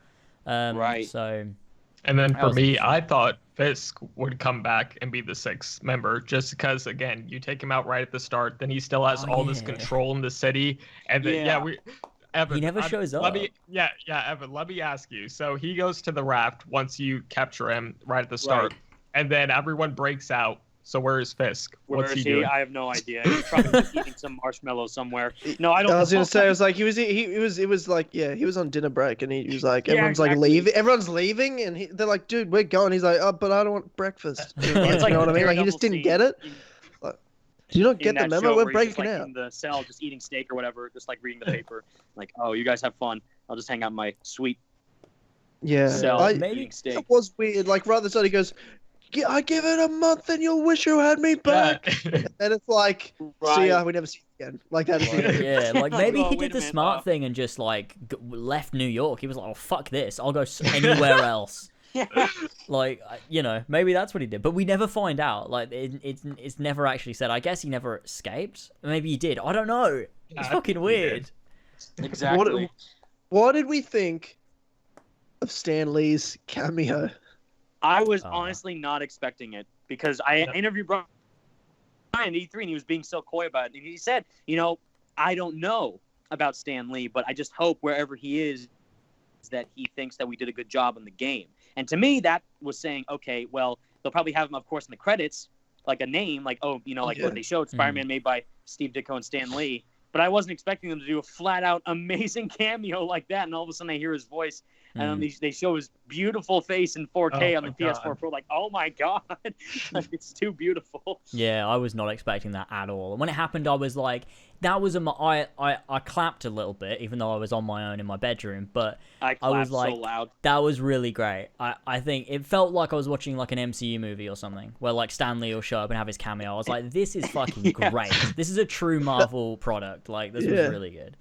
Right. So. And then for me, I thought Fisk would come back and be the sixth member, just because, again, you take him out right at the start, then he still has all this control in the city, and then Evan, he never shows up. Evan, let me ask you. So he goes to the raft once you capture him right at the start, and then everyone breaks out. So where is Fisk? Where is he? doing? I have no idea. He's probably just eating some marshmallow somewhere. No, I don't. I was gonna say, it was like he was like, yeah, he was on dinner break, and he was like, Yeah, everyone's like exactly. leaving, everyone's leaving, and they're like, dude, we're going. He's like, oh, but I don't want breakfast. It's Like, like you know what I mean? Like he Daredevil just didn't scene get it. Like, do you not get the that memo? show We're where he's just, breaking like, out. in the cell, just eating steak or whatever, just like reading the paper. Like, oh, you guys have fun. I'll just hang out in my sweet Yeah, cell maybe- eating steak. it was weird. Like right at the start, he goes, "Yeah, I give it a month, and you'll wish you had me back." And it's like, see ya, we never see you again. Like that. Yeah, like maybe Oh, he wait did a the minute, smart thing and just like left New York. He was like, "Oh fuck this, I'll go anywhere else." Like, you know, maybe that's what he did, but we never find out. Like, it's never actually said. I guess he never escaped. Maybe he did. I don't know. It's fucking weird. Exactly. What did we think of Stan Lee's cameo? I was honestly not expecting it because I interviewed Brian at E3 and he was being so coy about it. And he said, you know, I don't know about Stan Lee, but I just hope wherever he is that he thinks that we did a good job on the game. And to me, that was saying, okay, well, they'll probably have him, of course, in the credits, like a name, like, oh, you know, like what they showed, Spider-Man made by Steve Ditko and Stan Lee. But I wasn't expecting them to do a flat-out amazing cameo like that. And all of a sudden I hear his voice. And then they show his beautiful face in 4K on the PS4 Pro. Like, oh my god, it's too beautiful. Yeah, I was not expecting that at all. And when it happened, I was like, that was I clapped a little bit, even though I was on my own in my bedroom. But I was like, so loud. That was really great. I think it felt like I was watching like an MCU movie or something, where like Stan Lee will show up and have his cameo. I was like, this is fucking great. This is a true Marvel product. Like, this was really good.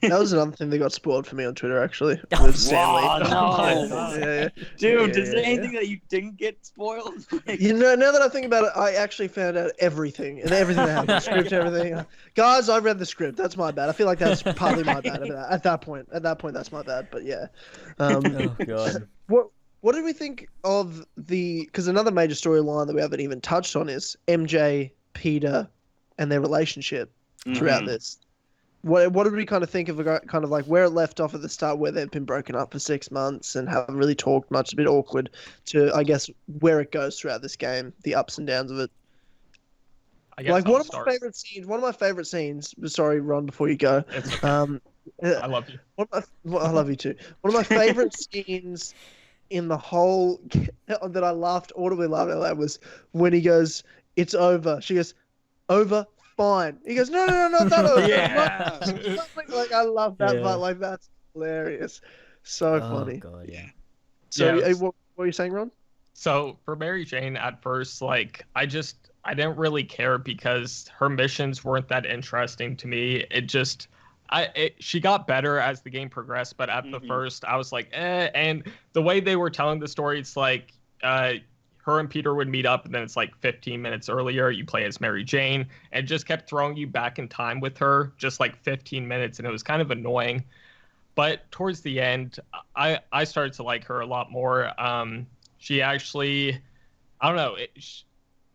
That was another thing that got spoiled for me on Twitter, actually. Oh, Was Stan Lee. no. Dude, is there anything that you didn't get spoiled? You know, now that I think about it, I actually found out everything that happened, the script, everything. Guys, I read the script. That's my bad. I feel like that's partly my bad at that point. At that point, that's my bad. But yeah. Oh god. What did we think of because another major storyline that we haven't even touched on is MJ, Peter, and their relationship throughout this. What did we kind of think of kind of like where it left off at the start, where they've been broken up for 6 months and haven't really talked much, a bit awkward, to I guess where it goes throughout this game, the ups and downs of it. I guess Like I'll one of start. my favorite scenes. Sorry, Ron, before you go. I love you. I love you too. One of my favorite scenes in the whole that I audibly laughed out loud was when he goes, "It's over." She goes, "Over." Fine. He goes, no, not that over. Yeah. Like, I love that, Yeah. but like that's hilarious. So funny. Oh god, yeah. So, Yeah. what were you saying, Ron? So for Mary Jane, at first, like I didn't really care because her missions weren't that interesting to me. She got better as the game progressed, but at the first, I was like, eh. And the way they were telling the story, it's like, her and Peter would meet up, and then it's like 15 minutes earlier, you play as Mary Jane, and it just kept throwing you back in time with her, just like 15 minutes, and it was kind of annoying. But towards the end, I started to like her a lot more. She actually, I don't know,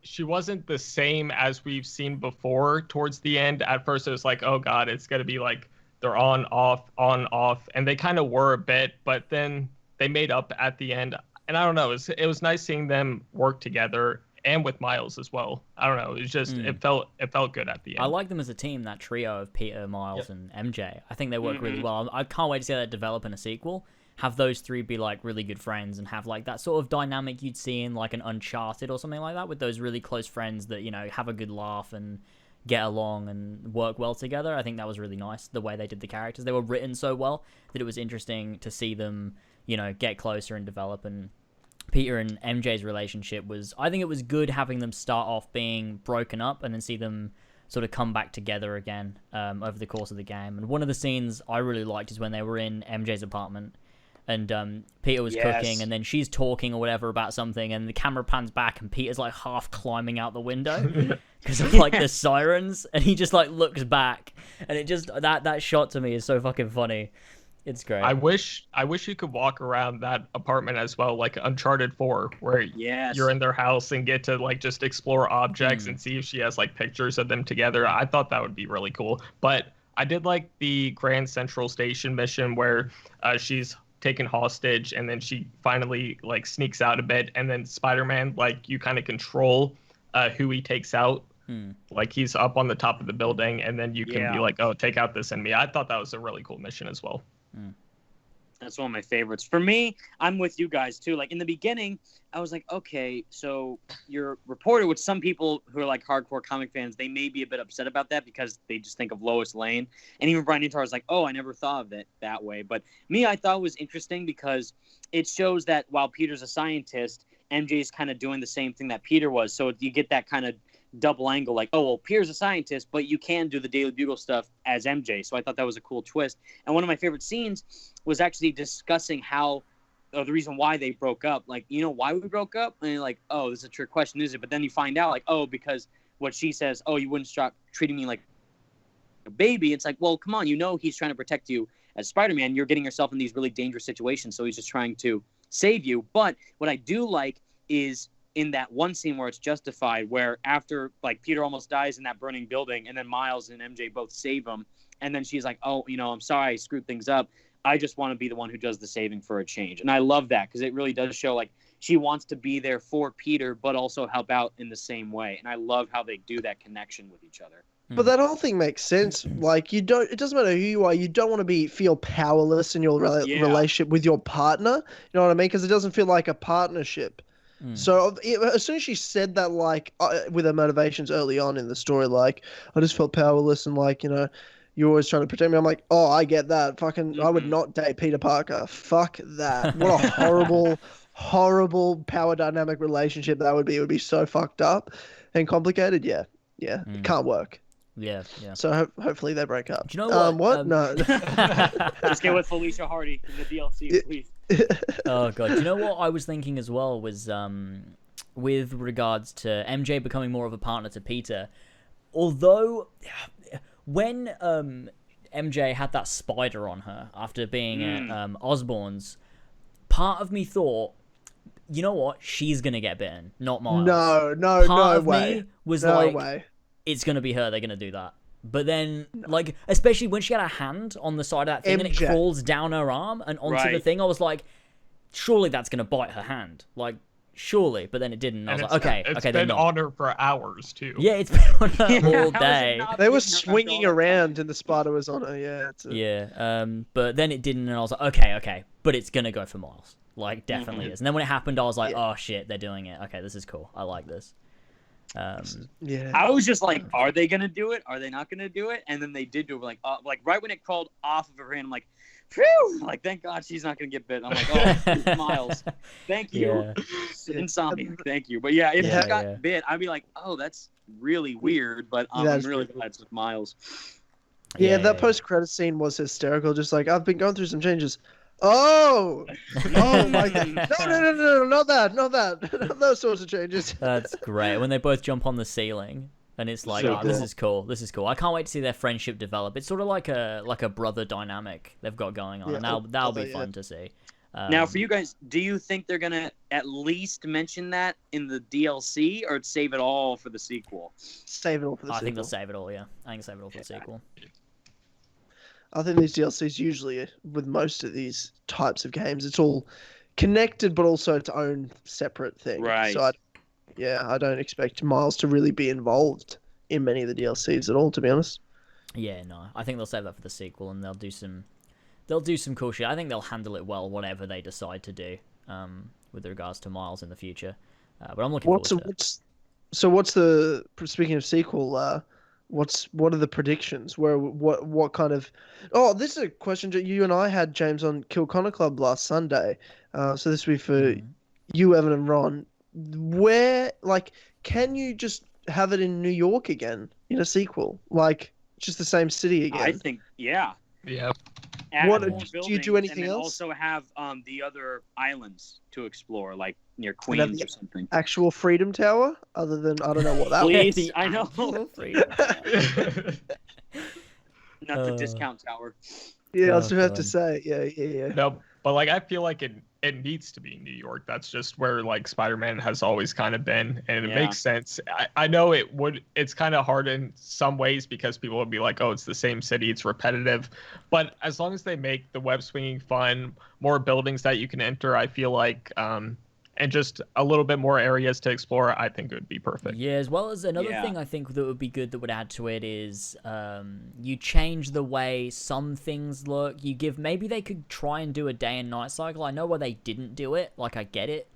she wasn't the same as we've seen before towards the end. At first, it was like, oh god, it's going to be like they're on, off, and they kind of were a bit, but then they made up at the end. And I don't know, it was nice seeing them work together, and with Miles as well. I don't know, it's just it felt good at the end. I like them as a team, that trio of Peter, Miles, and MJ. I think they work really well. I can't wait to see that develop in a sequel. Have those three be like really good friends and have like that sort of dynamic you'd see in like an Uncharted or something like that, with those really close friends that, you know, have a good laugh and get along and work well together. I think that was really nice, the way they did the characters. They were written so well that it was interesting to see them, you know, get closer and develop. And Peter and MJ's relationship was, I think it was good having them start off being broken up and then see them sort of come back together again over the course of the game. And one of the scenes I really liked is when they were in MJ's apartment and Peter was cooking, and then she's talking or whatever about something, and the camera pans back and Peter's like half climbing out the window because of like the sirens, and he just like looks back, and it just, that shot to me is so fucking funny. It's great. I wish you could walk around that apartment as well, like Uncharted 4, where you're in their house and get to like just explore objects and see if she has like pictures of them together. I thought that would be really cool. But I did like the Grand Central Station mission where she's taken hostage and then she finally like sneaks out a bit, and then Spider-Man, like, you kind of control who he takes out. Like he's up on the top of the building, and then you can be like, oh, take out this enemy. I thought that was a really cool mission as well. That's one of my favorites. For me, I'm with you guys too. Like in the beginning, I was like, okay, so your reporter, which some people who are like hardcore comic fans, they may be a bit upset about that because they just think of Lois Lane. And even Brian Intar was like, oh, I never thought of it that way. But me, I thought it was interesting because it shows that while Peter's a scientist, MJ's kind of doing the same thing that Peter was. So you get that kind of double angle, like, oh, well, Peter's a scientist, but you can do the Daily Bugle stuff as MJ. So I thought that was a cool twist. And one of my favorite scenes was actually discussing how, the reason why they broke up. Like, you know why we broke up? And you're like, oh, this is a trick question, is it? But then you find out, like, oh, because what she says, oh, you wouldn't stop treating me like a baby. It's like, well, come on, you know he's trying to protect you as Spider-Man. You're getting yourself in these really dangerous situations, so he's just trying to save you. But what I do like is in that one scene where it's justified, where after like Peter almost dies in that burning building, and then Miles and MJ both save him, and then she's like, oh, you know, I'm sorry I screwed things up. I just want to be the one who does the saving for a change. And I love that because it really does show like she wants to be there for Peter, but also help out in the same way. And I love how they do that connection with each other. But that whole thing makes sense. Like it doesn't matter who you are. You don't want to feel powerless in your relationship with your partner. You know what I mean? Because it doesn't feel like a partnership. So as soon as she said that, like with her motivations early on in the story, like I just felt powerless and like, you know, you're always trying to protect me. I'm like, oh, I get that. Fucking, I would not date Peter Parker. Fuck that. What a horrible, horrible power dynamic relationship that would be. It would be so fucked up and complicated. Yeah. It can't work. Yeah. So hopefully they break up. Do you know what? No. Let's get with Felicia Hardy in the DLC, please. Oh god, do you know what I was thinking as well was with regards to MJ becoming more of a partner to Peter, although when MJ had that spider on her after being at Osborn's, part of me thought, you know what, she's gonna get bitten, not Miles. No part of way. Me was no like, way. It's gonna be her, they're gonna do that. But then, like, especially when she had her hand on the side of that thing and it crawls down her arm and onto the thing, I was like, surely that's going to bite her hand. Like, surely. But then it didn't. I was like, okay, it's okay, been on her for hours, too. Yeah, it's been on her all day. They were swinging around and the spider was on her, But then it didn't, and I was like, okay. But it's going to go for Miles. Like, definitely is. And then when it happened, I was like, oh, shit, they're doing it. Okay, this is cool. I like this. I was just like, are they gonna do it? Are they not gonna do it? And then they did do it. Like right when it crawled off of her hand, I'm like, phew! Like, thank God she's not gonna get bit. I'm like, oh, Miles, thank you, Insomnia, thank you. But yeah, if she got bit, I'd be like, oh, that's really weird. But I'm really glad it's with Miles. That post-credit scene was hysterical. Just like, I've been going through some changes. Oh my God! No, not that, not those sorts of changes. That's great when they both jump on the ceiling, and it's like, So cool. This is cool. I can't wait to see their friendship develop. It's sort of like a brother dynamic they've got going on, and that'll be fun to see. Now, for you guys, do you think they're gonna at least mention that in the DLC, or save it all for the sequel? Save it all for the sequel. I think they'll save it all. Yeah, I think save it all for the sequel. I think these DLCs usually, with most of these types of games, it's all connected, but also its own separate thing. Right. So I don't expect Miles to really be involved in many of the DLCs at all, to be honest. Yeah, no, I think they'll save that for the sequel, and they'll do some cool shit. I think they'll handle it well, whatever they decide to do, with regards to Miles in the future. But I'm looking forward to it. So what's speaking of sequel? What are the predictions? What kind of? Oh, this is a question that you and I had, James, on Kill Connor Club last Sunday. So this will be for you, Evan, and Ron. Where, like, can you just have it in New York again in a sequel? Like, just the same city again? I think, yeah. Yeah. Do you do anything else? Also have the other islands to explore, like near Queens or something. Actual Freedom Tower, other than I don't know what that Please, was. I know. Not the discount tower. Yeah, I was about to say. Yeah. No, but like I feel like it needs to be New York. That's just where like Spider-Man has always kind of been, and it makes sense. I know it's kind of hard in some ways because people would be like, oh, it's the same city, it's repetitive. But as long as they make the web swinging fun, more buildings that you can enter, I feel like and just a little bit more areas to explore, I think it would be perfect. Yeah, as well as another thing I think that would be good that would add to it is you change the way some things look. Maybe they could try and do a day and night cycle. I know why they didn't do it, like I get it,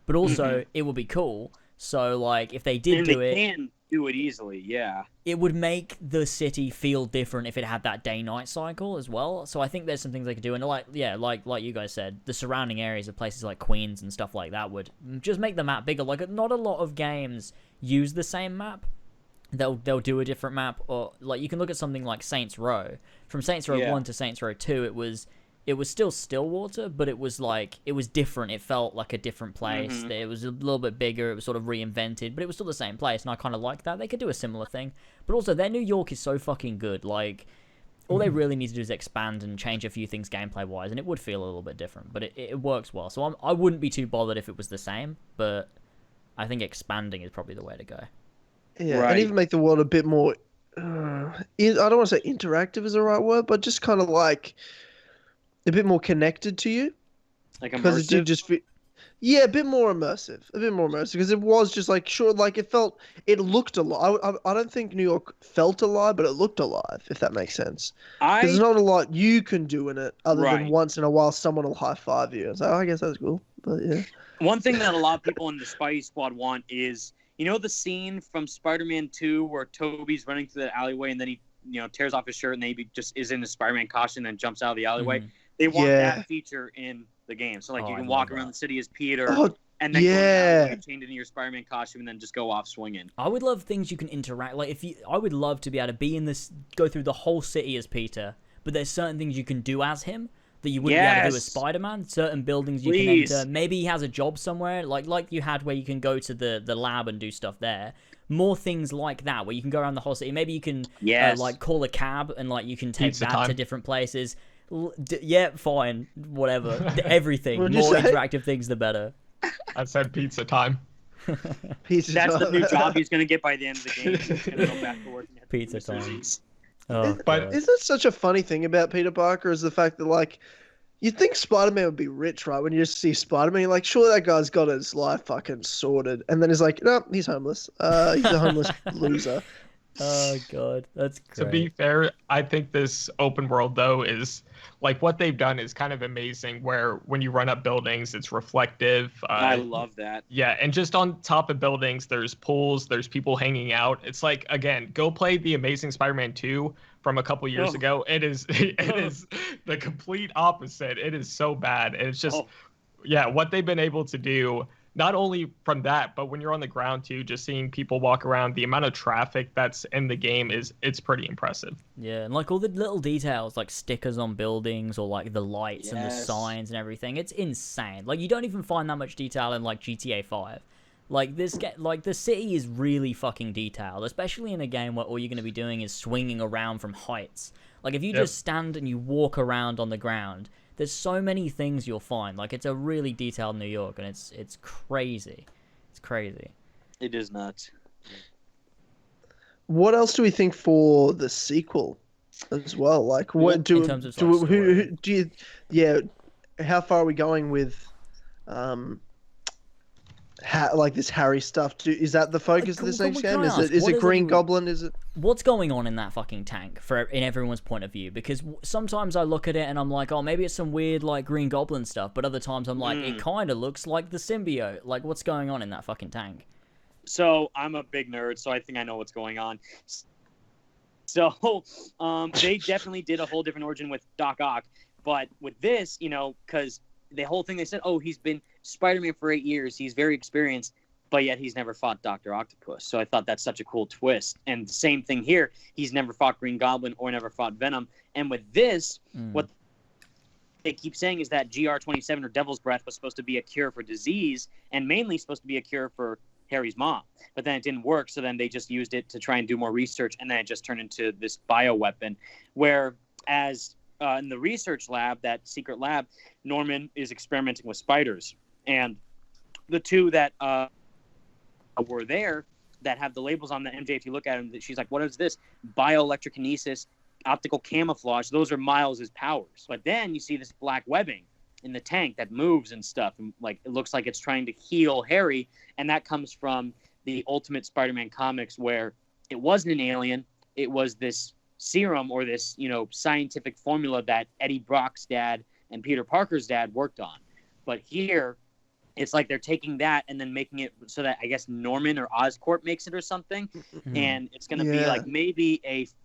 but also it would be cool. So like if they did do it, they can do it easily, yeah. It would make the city feel different if it had that day-night cycle as well. So I think there's some things they could do, and like you guys said, the surrounding areas of places like Queens and stuff like that would just make the map bigger. Like not a lot of games use the same map. They'll do a different map, or like you can look at something like Saints Row. From Saints Row 1 to Saints Row 2, it was still Stillwater, but it was different. It felt like a different place. It was a little bit bigger. It was sort of reinvented, but it was still the same place, and I kind of like that. They could do a similar thing. But also, their New York is so fucking good. Like, all they really need to do is expand and change a few things gameplay-wise, and it would feel a little bit different, but it works well. So I wouldn't be too bothered if it was the same, but I think expanding is probably the way to go. Yeah, and even make the world a bit more... I don't want to say interactive is the right word, but just kind of like... a bit more connected to you, like immersive. Because it did just feel, a bit more immersive, because it was just like it looked alive. I don't think New York felt alive, but it looked alive, if that makes sense. Because there's not a lot you can do in it other than once in a while someone will high five you. So I guess that's cool, but yeah. One thing that a lot of people in the Spidey Squad want is, you know, the scene from Spider-Man 2 where Toby's running through the alleyway and then he, tears off his shirt and then he just is in the Spider-Man costume and then jumps out of the alleyway. They want that feature in the game. So, like, you can walk around the city as Peter and then go down, change into your Spider-Man costume and then just go off swinging. I would love things you can interact. Like, I would love to be able to be in this, go through the whole city as Peter, but there's certain things you can do as him that you wouldn't be able to do as Spider-Man. Certain buildings you can enter. Maybe he has a job somewhere, like you had where you can go to the lab and do stuff there. More things like that where you can go around the whole city. Maybe you can like call a cab and like you can take that to different places. Yeah, fine, whatever. Everything. More interactive things, the better. I said pizza time. That's the new job he's gonna get by the end of the game. He's gonna go back to working at pizza time. But isn't such a funny thing about Peter Parker is the fact that like you'd think Spider-Man would be rich, right? When you just see Spider-Man, you're like, sure, that guy's got his life fucking sorted, and then he's like, no, he's homeless. He's a homeless loser. Oh god, that's great. To be fair, I think this open world though is like what they've done is kind of amazing where when you run up buildings it's reflective. I love that. Yeah, and just on top of buildings there's pools, there's people hanging out. It's like, again, go play the Amazing Spider-Man 2 from a couple years ago. It is the complete opposite. It is so bad. And it's just what they've been able to do. Not only from that, but when you're on the ground too, just seeing people walk around, the amount of traffic that's in the game it's pretty impressive. Yeah, and like all the little details, like stickers on buildings or like the lights and the signs and everything, it's insane. Like you don't even find that much detail in like GTA 5. Like the city is really fucking detailed, especially in a game where all you're going to be doing is swinging around from heights. Like if you just stand and you walk around on the ground, there's so many things you'll find. Like it's a really detailed New York, and it's crazy. It's crazy. It is nuts. What else do we think for the sequel as well? Like what in terms of who do you? Yeah, how far are we going with? Like this Harry stuff. Is that the focus of this next game? Is it Green Goblin? Is it? What's going on in that fucking tank in everyone's point of view? Because sometimes I look at it and I'm like, oh, maybe it's some weird like Green Goblin stuff. But other times I'm like, it kind of looks like the symbiote. Like, what's going on in that fucking tank? So I'm a big nerd, so I think I know what's going on. So they definitely did a whole different origin with Doc Ock, but with this, because the whole thing they said, oh, he's been Spider-Man for 8 years. He's very experienced, but yet he's never fought Dr. Octopus. So I thought that's such a cool twist. And the same thing here. He's never fought Green Goblin or never fought Venom. And with this, what they keep saying is that GR27 or Devil's Breath was supposed to be a cure for disease and mainly supposed to be a cure for Harry's mom. But then it didn't work. So then they just used it to try and do more research. And then it just turned into this bioweapon where in the research lab, that secret lab, Norman is experimenting with spiders. And the two that were there that have the labels on the MJ, if you look at them, she's like, what is this? Bioelectrokinesis, optical camouflage. Those are Miles' powers. But then you see this black webbing. in the tank that moves and stuff, and like it looks like it's trying to heal Harry, and that comes from the Ultimate Spider-Man comics, where it wasn't an alien, it was this serum or this, you know, scientific formula that Eddie Brock's dad and Peter Parker's dad worked on. But here, it's like they're taking that and then making it so that I guess Norman or Oscorp makes it or something, and it's going to be like maybe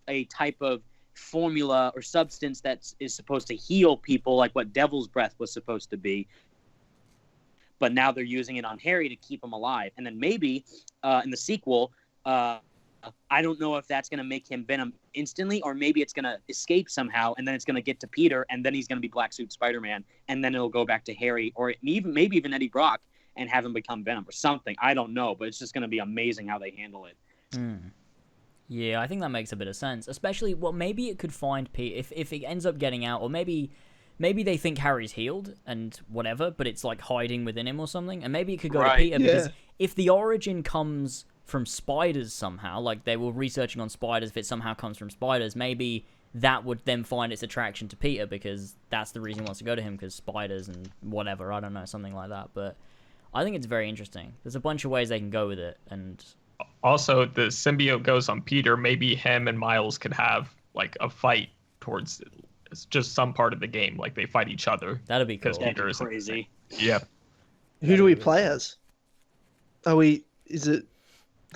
a type of formula or substance that is supposed to heal people, like what Devil's Breath was supposed to be. But now they're using it on Harry to keep him alive, and then maybe in the sequel, I don't know if that's going to make him Venom instantly, or maybe it's going to escape somehow, and then it's going to get to Peter, and then he's going to be Black Suit Spider-Man, and then it'll go back to Harry, or maybe even Eddie Brock, and have him become Venom or something. I don't know, but it's just going to be amazing how they handle it. Yeah, I think that makes a bit of sense. Especially, well, maybe it could find Peter if it ends up getting out, or maybe they think Harry's healed and whatever, but it's like hiding within him or something, and maybe it could go to Peter because if the origin comes from spiders somehow, like they were researching on spiders, if it somehow comes from spiders, maybe that would then find its attraction to Peter because that's the reason he wants to go to him, because spiders and whatever, I don't know, something like that. But I think it's very interesting. There's a bunch of ways they can go with it, and also the symbiote goes on Peter, maybe him and Miles could have like a fight towards it's just some part of the game, like they fight each other. That'd be cool. That'd be crazy. Yeah. Who do we play as? Is it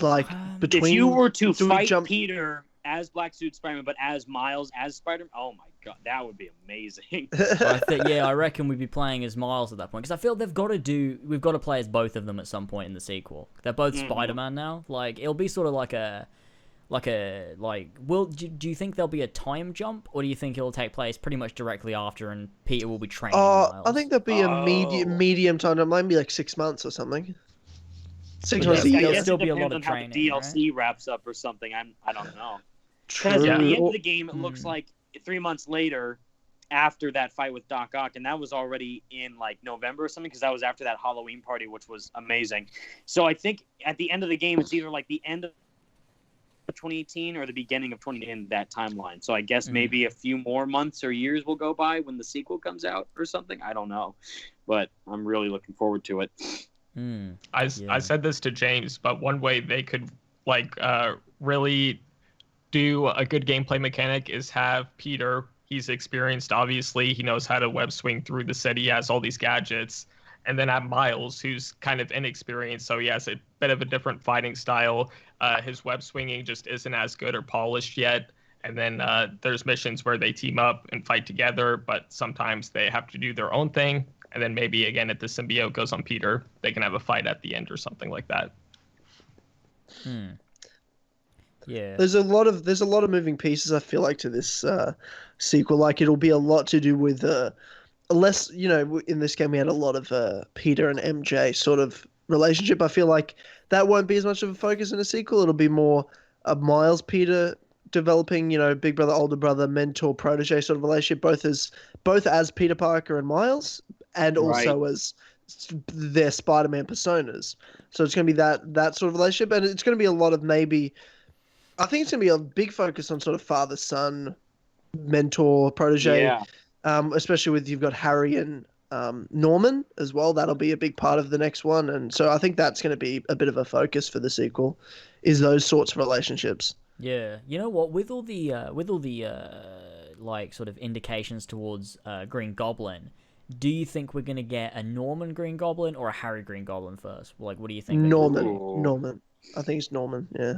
like between? If you were to fight Peter as Black Suit Spider-Man, but as Miles as Spider-Man, oh my god, that would be amazing. I reckon we'd be playing as Miles at that point, because I feel we've got to play as both of them at some point in the sequel. They're both Spider-Man now. Like it'll be sort of do you think there'll be a time jump, or do you think it'll take place pretty much directly after, and Peter will be training Miles? I think there'll be a medium time. It might be like 6 months or something. 6 months. There'll still be a lot of training. How the DLC wraps up or something. I don't know. Because at the end of the game, it looks like 3 months later, after that fight with Doc Ock, and that was already in like November or something, because that was after that Halloween party, which was amazing. So I think at the end of the game, it's either like the end of 2018 or the beginning of 20 in that timeline. So I guess maybe a few more months or years will go by when the sequel comes out or something. I don't know, but I'm really looking forward to it. I said this to James, but one way they could like really do a good gameplay mechanic is have Peter. He's experienced, obviously. He knows how to web swing through the city. He has all these gadgets. And then have Miles, who's kind of inexperienced, so he has a bit of a different fighting style. His web swinging just isn't as good or polished yet. And then there's missions where they team up and fight together, but sometimes they have to do their own thing. And then maybe, again, if the symbiote goes on Peter, they can have a fight at the end or something like that. Yeah. There's a lot of moving pieces, I feel like, to this sequel. Like, it'll be a lot to do with... Unless, you know, in this game we had a lot of Peter and MJ sort of relationship. I feel like that won't be as much of a focus in a sequel. It'll be more a Miles Peter developing, you know, big brother, older brother, mentor, protege sort of relationship, both as Peter Parker and Miles, and also as their Spider-Man personas. So it's going to be that sort of relationship, and it's going to be a lot of maybe. I think it's going to be a big focus on sort of father-son, mentor, protege. Yeah. Especially with you've got Harry and Norman as well. That'll be a big part of the next one, and so I think that's going to be a bit of a focus for the sequel, is those sorts of relationships. Yeah, you know what? With all the like sort of indications towards Green Goblin, do you think we're going to get a Norman Green Goblin or a Harry Green Goblin first? Like, what do you think? Norman. I think it's Norman. Yeah.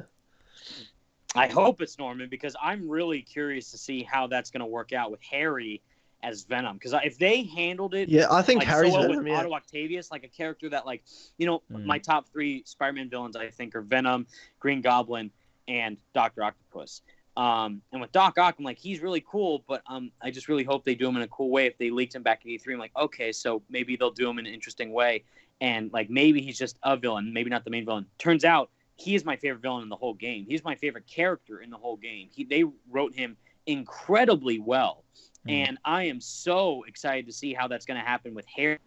I hope it's Norman, because I'm really curious to see how that's going to work out with Harry as Venom, because if they handled it, I think like, Harry's Venom, with Otto Octavius, like a character that, like, you know, my top 3 Spider-Man villains, I think, are Venom, Green Goblin, and Dr. Octopus. And with Doc Ock, I'm like, he's really cool, but I just really hope they do him in a cool way. If they leaked him back in E3, I'm like, okay, so maybe they'll do him in an interesting way, and like maybe he's just a villain, maybe not the main villain. Turns out he is my favorite villain in the whole game. He's my favorite character in the whole game. They wrote him incredibly well. And I am so excited to see how that's going to happen with Harry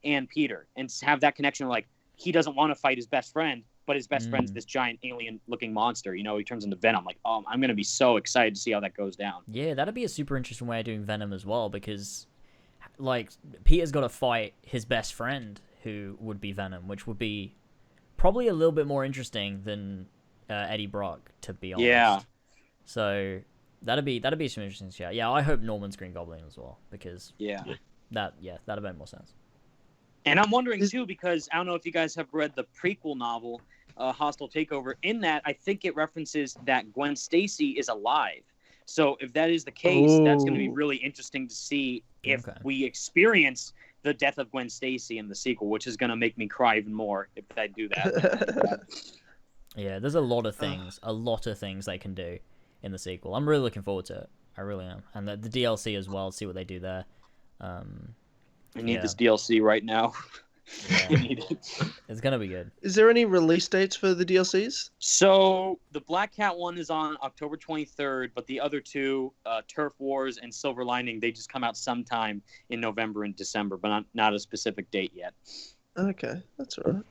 and Peter, and have that connection. Like, he doesn't want to fight his best friend, but his best friend's this giant alien-looking monster. You know, he turns into Venom. Like, I'm going to be so excited to see how that goes down. Yeah, that'd be a super interesting way of doing Venom as well, because like Peter's got to fight his best friend, who would be Venom, which would be probably a little bit more interesting than Eddie Brock, to be honest. Yeah. So that'd be some interesting shit. Yeah, I hope Norman's Green Goblin as well, because that'd make more sense. And I'm wondering too, because I don't know if you guys have read the prequel novel, Hostile Takeover. In that, I think it references that Gwen Stacy is alive. So if that is the case, that's going to be really interesting to see if we experience the death of Gwen Stacy in the sequel, which is going to make me cry even more if I do that. Yeah, there's a lot of things they can do in the sequel. I'm really looking forward to it. I really am. And the DLC as well, see what they do there. I need this DLC right now. Yeah. I need it. It's going to be good. Is there any release dates for the DLCs? So the Black Cat one is on October 23rd, but the other two, Turf Wars and Silver Lining, they just come out sometime in November and December, but not a specific date yet. Okay, that's all right.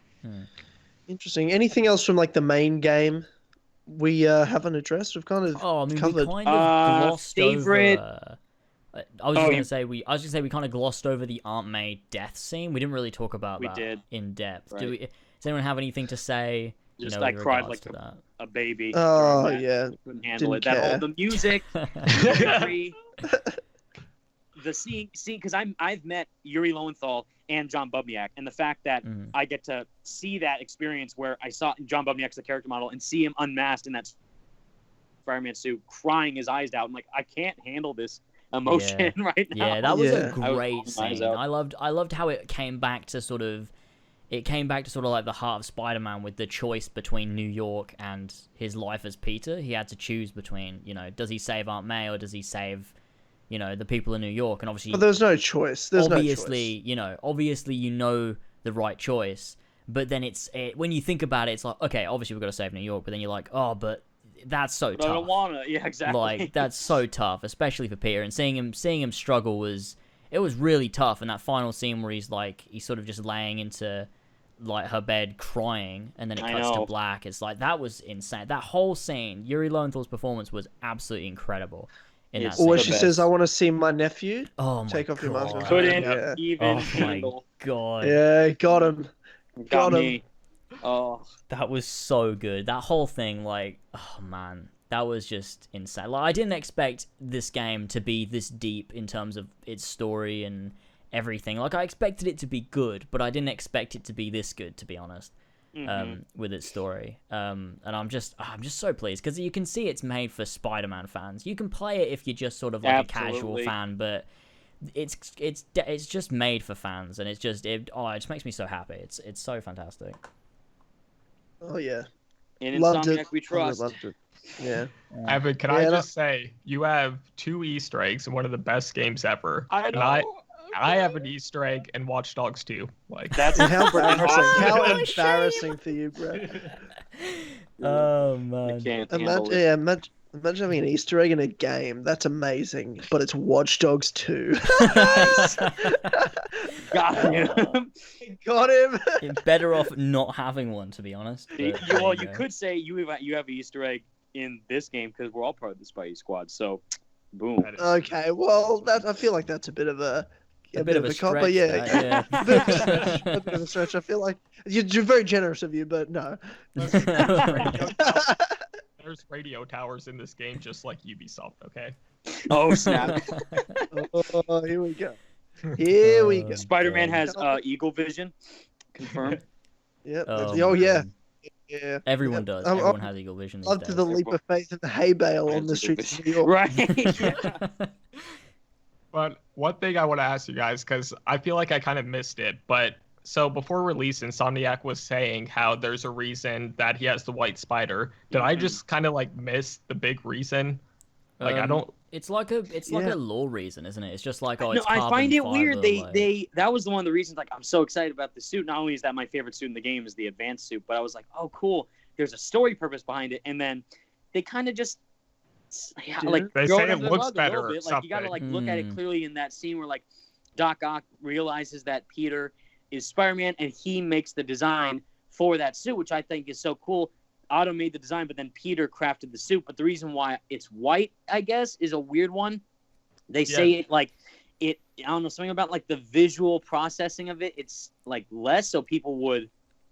Interesting. Anything else from like the main game we haven't addressed? We've kind of covered. We kind of glossed favorite... over. I was gonna say we kind of glossed over the Aunt May death scene. We didn't really talk about that in depth. Right. Does anyone have anything to say? Just I cried like a baby. Oh yeah, couldn't handle it. That the music, the scene, because I've met Yuri Lowenthal and John Bubniak, and the fact that I get to see that experience where I saw John Bubniak as the character model and see him unmasked in that Spider-Man suit, crying his eyes out. I'm like, I can't handle this emotion right now. Yeah, that was a great scene. I loved how it came back to sort of like the heart of Spider-Man, with the choice between New York and his life as Peter. He had to choose between, does he save Aunt May or does he save, the people in New York? And obviously, there's no choice. Obviously, the right choice. But then when you think about it, it's like, okay, obviously we've got to save New York. But then you're like, oh, but that's so tough. I don't wanna. Yeah, exactly. Like, that's so tough, especially for Peter. And seeing him struggle was really tough. And that final scene where he's sort of just laying into like her bed crying, and then it cuts to black. It's like, that was insane. That whole scene, Yuri Lowenthal's performance was absolutely incredible. Or she says, "I want to see my nephew." Oh my Take off your mask. Couldn't even my handle. god. Yeah, got him. Got me. Oh, that was so good. That whole thing, oh man, that was just insane. Like, I didn't expect this game to be this deep in terms of its story and everything. Like, I expected it to be good, but I didn't expect it to be this good, to be honest. With its story. And I'm just so pleased, because you can see it's made for Spider-Man fans. You can play it if you're just sort of like a casual fan, but it's just made for fans, and it just makes me so happy. It's so fantastic. Oh yeah. And Insomniac we trust. Loved it. Yeah. Evan, can I just say, you have 2 Easter eggs in one of the best games ever. I know. I have an Easter egg in Watch Dogs 2. Like, that's how embarrassing! How embarrassing for you, Brett. Oh man! I can't handle it. Imagine having an Easter egg in a game. That's amazing. But it's Watch Dogs 2. Got him. Got him. You're better off not having one, to be honest. But, you could say you have an Easter egg in this game, because we're all part of the Spidey Squad. So, boom. Okay, well, I feel like that's a bit of a bit of a cop, stretch, but yeah, a bit of a stretch. I feel like you're very generous of you, but no. There's radio towers in this game, just like Ubisoft. Okay. Oh snap! Oh, here we go. Here we go. Spider-Man has eagle vision. Confirmed. Yep. Oh yeah. Yeah. Everyone does. Everyone has eagle vision these up days. to the leap of faith in the hay bale on the streets of New York. Right. But one thing I want to ask you guys, because I feel like I kind of missed it, but so before release, Insomniac was saying how there's a reason that he has the white spider. Did I just kind of miss the big reason? Like, I don't. It's like a lore reason, isn't it? It's just like, it's I find it carbon weird. fiber, That was one of the reasons. Like, I'm so excited about the suit. Not only is that my favorite suit in the game is the advanced suit, but I was like, oh cool. There's a story purpose behind it, and then they kind of just. They say it looks better. Like, you gotta look at it clearly in that scene where Doc Ock realizes that Peter is Spider-Man, and he makes the design for that suit, which I think is so cool. Otto made the design, but then Peter crafted the suit. But the reason why it's white, I guess, is a weird one. They say it I don't know, something about like the visual processing of it. It's like less, so people would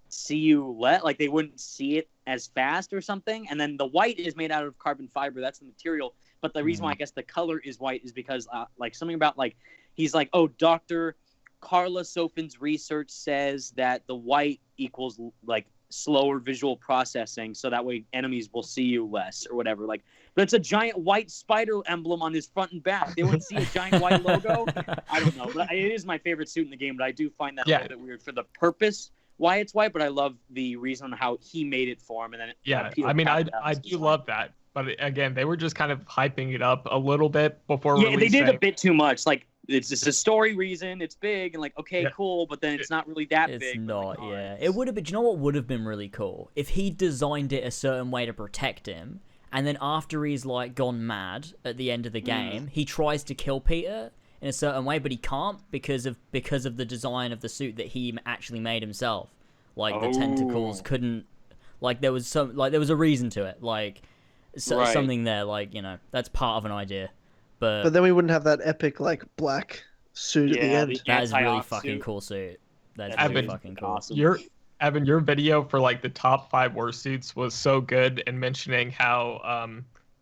see you like they wouldn't see it as fast or something. And then the white is made out of carbon fiber. That's the material. But the reason why I guess the color is white is because like something about like he's like, oh, Dr. Carla Sofin's research says that the white equals like slower visual processing, so that way enemies will see you less or whatever. Like, but it's a giant white spider emblem on his front and back. They wouldn't see a giant white logo. I don't know, but it is my favorite suit in the game. But I do find that a little bit weird for the purpose why it's white. But I love the reason on how he made it for him. And then I mean, I do love that. But again, they were just kind of hyping it up a little bit before releasing. They did a bit too much. Like, it's just a story reason. It's big and like, okay, cool, but then it's not really that big. It's not, like, yeah. It would have been. Do you know what would have been really cool if he designed it a certain way to protect him, and then after he's like gone mad at the end of the game, he tries to kill Peter in a certain way, but he can't because of the design of the suit that he actually made himself. Like the tentacles couldn't. Like there was a reason to it. Like something there. Like, you know, that's part of an idea. But then we wouldn't have that epic like black suit at the end. That is a really fucking cool suit. That's really fucking cool. Awesome. Evan, your video for like the top 5 worst suits was so good in mentioning how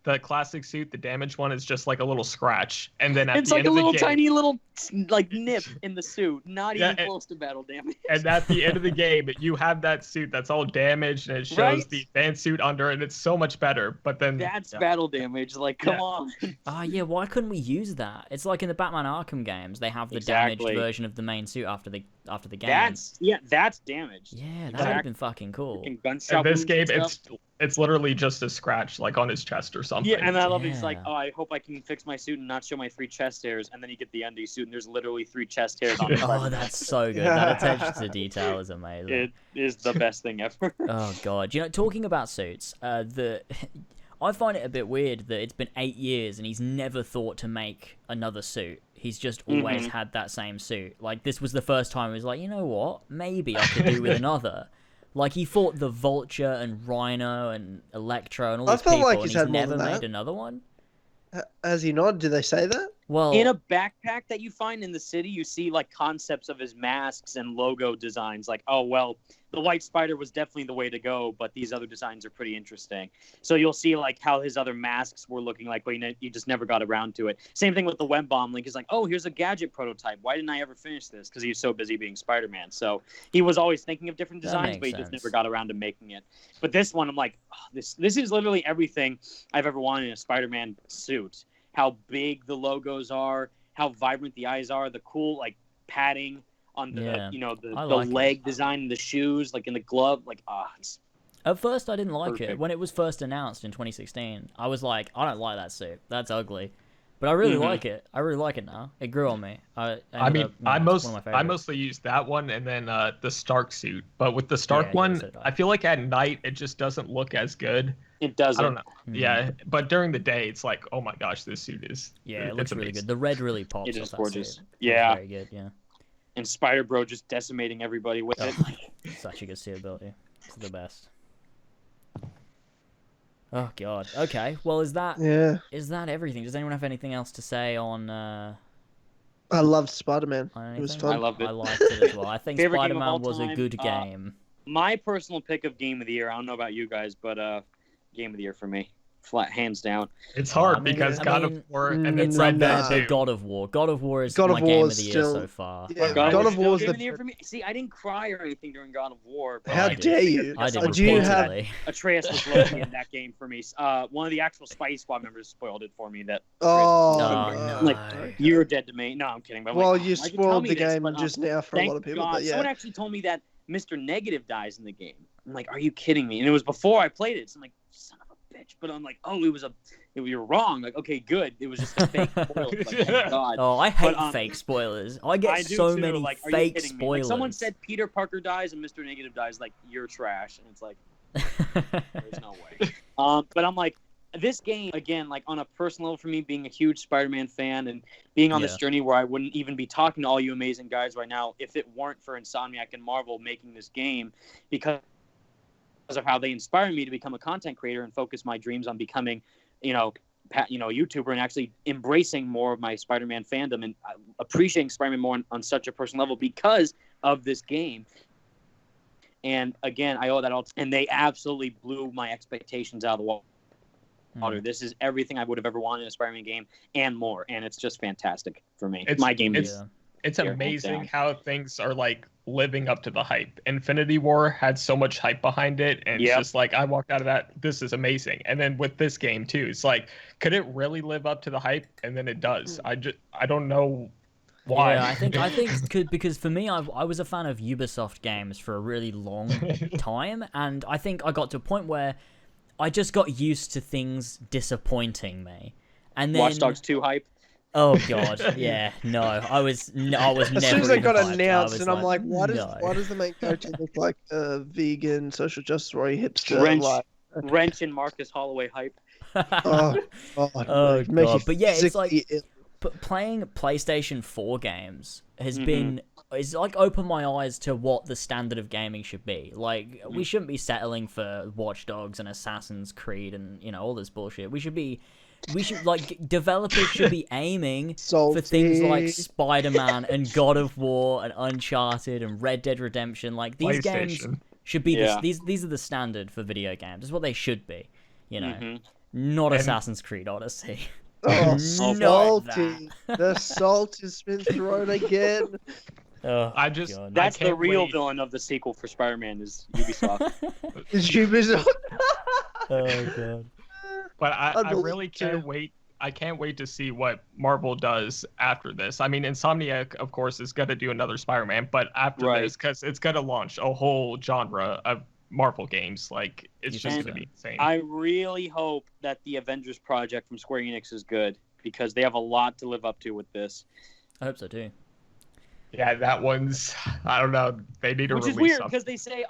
the classic suit, the damaged one, is just like a little scratch, and then it's like a little tiny little like nip in the suit, not even close to battle damage. And at the end of the game, you have that suit that's all damaged, and it shows the advanced suit under, and it's so much better. But then that's battle damage. Like, come on. Why couldn't we use that? It's like in the Batman Arkham games, they have the damaged version of the main suit after the game. That's damaged. Yeah, that would have been fucking cool. In this game, it's literally just a scratch, like on his chest or something. Yeah, and I love it. It's like, I hope I can fix my suit and not show my 3 chest hairs, and then you get the Undy suit, and there's literally 3 chest hairs on it. Oh, that's so good. That attention to detail is amazing. It is the best thing ever. Oh god, you know, talking about suits, I find it a bit weird that it's been 8 years and he's never thought to make another suit. He's just always had that same suit. Like, this was the first time he was like, you know what? Maybe I could do with another. Like, he fought the Vulture and Rhino and Electro and all these people, like and he's never made another one. Has he not? Did they say that? Well, in a backpack that you find in the city, you see like concepts of his masks and logo designs. Like, oh well, the white spider was definitely the way to go, but these other designs are pretty interesting. So you'll see like how his other masks were looking like, but you just never got around to it. Same thing with the web bomb. Link is like, oh, here's a gadget prototype. Why didn't I ever finish this? Because he was so busy being Spider-Man. So he was always thinking of different designs, but he just never got around to making it. But this one, I'm like, oh, this is literally everything I've ever wanted in a Spider-Man suit. How big the logos are, how vibrant the eyes are, the cool like padding on the the leg design in the shoes, like in the glove, like At first I didn't like it. When it was first announced in 2016, I was like, I don't like that suit. That's ugly. But I really like it. I really like it now. It grew on me. I mostly use that one and then the Stark suit. But with the Stark one, I feel like at night it just doesn't look as good. It doesn't. I don't know. Yeah, but during the day it's like, oh my gosh, this suit is. Yeah, it looks really good. The red really pops. It is off gorgeous. That suit. Yeah. Very good. Yeah. And Spider Bro just decimating everybody with it. Such a good suit ability. It's the best. Oh god. Okay. Well, is that everything? Does anyone have anything else to say on? I loved Spider-Man. It was fun. I loved it. I liked it as well. I think Spider-Man was a good game. My personal pick of Game of the Year. I don't know about you guys, but Game of the Year for me, flat hands down. It's hard because God of War and then Red Dead 2. God of War. God of War is my game of the year so far. Yeah, God of War is Game of the Year for me. See, I didn't cry or anything during God of War. How dare you? I did. Atreus was looking at that game for me. One of the actual Spidey Squad members spoiled it for me. That no. Like, you're dead to me. No, I'm kidding. But well, you spoiled the game just now for a lot of people. But yeah. Someone actually told me that Mr. Negative dies in the game. I'm like, are you kidding me? And it was before I played it. So I'm like, son of a bitch. But I'm like, oh, you're wrong. Like, okay, good. It was just a fake spoiler. Like, thank God. Oh, I hate fake spoilers. I get so many fake spoilers. Like, someone said Peter Parker dies and Mr. Negative dies. Like, you're trash. And it's like, there's no way. But I'm like, this game, again, like on a personal level for me, being a huge Spider-Man fan and being on this journey where I wouldn't even be talking to all you amazing guys right now if it weren't for Insomniac and Marvel making this game, because of how they inspired me to become a content creator and focus my dreams on becoming, YouTuber and actually embracing more of my Spider-Man fandom and appreciating Spider-Man more on such a personal level because of this game. And again, I owe that all. And they absolutely blew my expectations out of the water. This is everything I would have ever wanted in a Spider-Man game and more. And it's just fantastic for me. It's amazing how things are like living up to the hype. Infinity War had so much hype behind it, and it's just like I walked out of that. This is amazing. And then with this game too, it's like, could it really live up to the hype? And then it does. I don't know why. Yeah, I think because for me, I was a fan of Ubisoft games for a really long time, and I think I got to a point where I just got used to things disappointing me. And then Watch Dogs 2 hype. Oh god, yeah, no, I was never. As soon as they got announced, and I'm like, why no. does the main character look like a vegan social justice warrior hipster? Wrench and Marcus Holloway hype. Oh god, but yeah, it's like playing PlayStation 4 games has been. It's like opened my eyes to what the standard of gaming should be. Like we shouldn't be settling for Watch Dogs and Assassin's Creed and all this bullshit. We should developers should be aiming for things like Spider-Man and God of War and Uncharted and Red Dead Redemption. Like these games should be these are the standard for video games. That's what they should be. Not Assassin's Creed Odyssey. Oh, salty! The salt has been thrown again. That's the real villain of the sequel for Spider-Man is Ubisoft. Is Ubisoft? Oh god. But I really can't wait. I can't wait to see what Marvel does after this. I mean, Insomniac, of course, is going to do another Spider-Man, but after this, because it's going to launch a whole genre of Marvel games. Like, it's just going to be insane. I really hope that the Avengers project from Square Enix is good, because they have a lot to live up to with this. I hope so, too. Yeah, that one's, I don't know, they need to release something. Which is weird, because they say,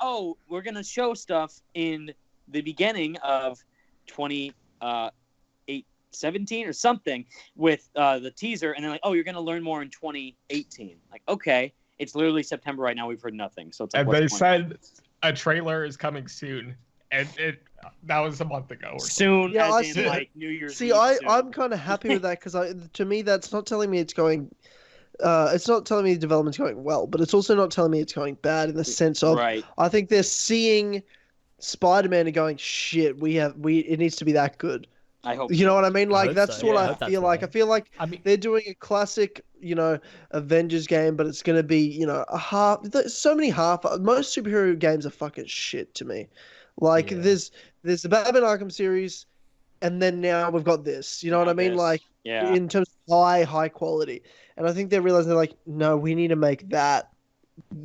we're going to show stuff in the beginning of 2017 or something with the teaser, and then like, you're going to learn more in 2018. Like, okay, it's literally September right now. We've heard nothing. So it's like, and they said a trailer is coming soon, and that was a month ago. Soon, as in like New Year's. See, I'm kind of happy with that because to me that's not telling me it's going. It's not telling me the development's going well, but it's also not telling me it's going bad in the sense of I think they're seeing Spider-Man and going, shit, it needs to be that good. I hope you know what I mean. Like that's so. what I feel like. I feel like they're doing a classic, Avengers game, but it's gonna be, a half. There's so many half. Most superhero games are fucking shit to me. Like there's the Batman Arkham series, and then now we've got this. You know what I mean? Like in terms of high quality. And I think they're realizing they're like, no, we need to make that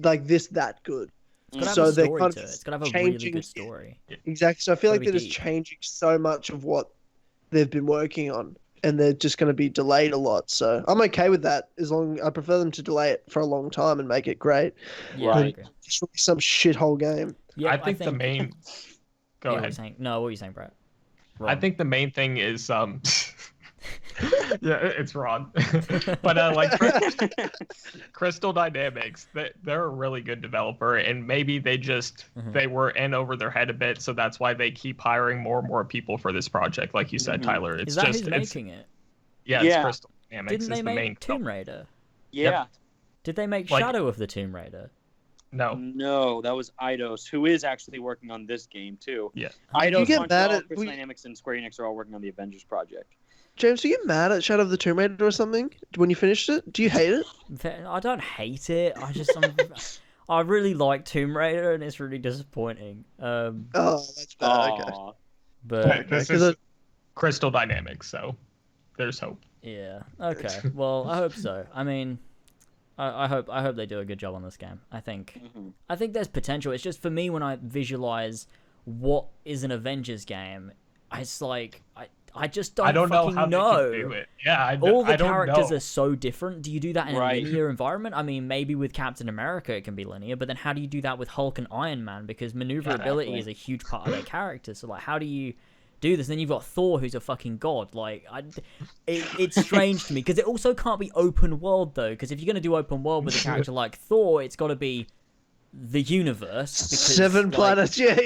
like this that good. It's got to have a story to it. It's got to have a really good story. Exactly. So I feel like they're just changing so much of what they've been working on, and they're just going to be delayed a lot. So I'm okay with that. I prefer them to delay it for a long time and make it great. Yeah, I agree. It's really some shithole game. Yeah, I think the main. Go ahead. What were you saying, Brett? I think the main thing is yeah, it's Ron. But like Crystal Dynamics, they're a really good developer, and maybe they just they were in over their head a bit, so that's why they keep hiring more and more people for this project. Like you said, Tyler, it's is that just who's making it? Yeah, it's Crystal Dynamics. Didn't they make Tomb Raider? Yeah. Yep. Did they make Shadow of the Tomb Raider? No, that was Eidos, who is actually working on this game too. Yeah, Eidos, Montreal, Crystal Dynamics, and Square Enix are all working on the Avengers project. James, do you get mad at Shadow of the Tomb Raider or something when you finished it? Do you hate it? I don't hate it. I really like Tomb Raider, and it's really disappointing. That's bad. Okay. But this is Crystal Dynamics, so there's hope. Yeah. Okay. Well, I hope so. I mean, I hope they do a good job on this game. I think there's potential. It's just for me when I visualize what is an Avengers game, it's like I just don't know how know. They can do it. Yeah, all the characters are so different. Do you do that in a linear environment? I mean, maybe with Captain America it can be linear, but then how do you do that with Hulk and Iron Man? Because maneuverability is a huge part of their character. So like, how do you do this? And then you've got Thor, who's a fucking god. Like, it's strange to me because it also can't be open world though. Because if you're gonna do open world with a character like Thor, it's got to be the universe. Because, 7 planets, yeah.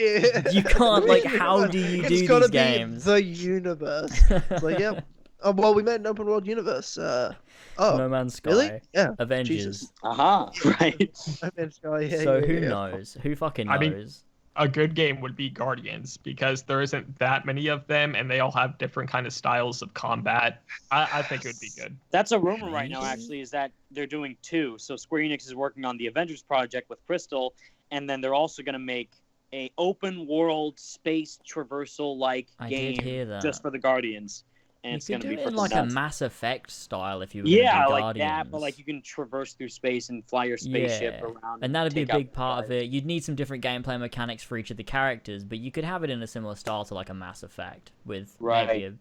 You can't, like, how do you do these gotta games? Be the universe. It's like, yeah. Oh, well, we made an open world universe. No Man's Sky. Really? Yeah. Avengers. Jesus. Right. No Man's Sky, yeah, So yeah, who yeah. knows? Who fucking knows? I mean, a good game would be Guardians because there isn't that many of them and they all have different kind of styles of combat. I think it would be good. That's a rumor right now, actually, is that they're doing 2. So Square Enix is working on the Avengers project with Crystal, and then they're also going to make a open world space traversal like game just for the Guardians. And it's going to be in like a Mass Effect style if you were yeah, do like Guardians. that, but like you can traverse through space and fly your spaceship around. And that'd be a big part of it. You'd need some different gameplay mechanics for each of the characters, but you could have it in a similar style to like a Mass Effect with maybe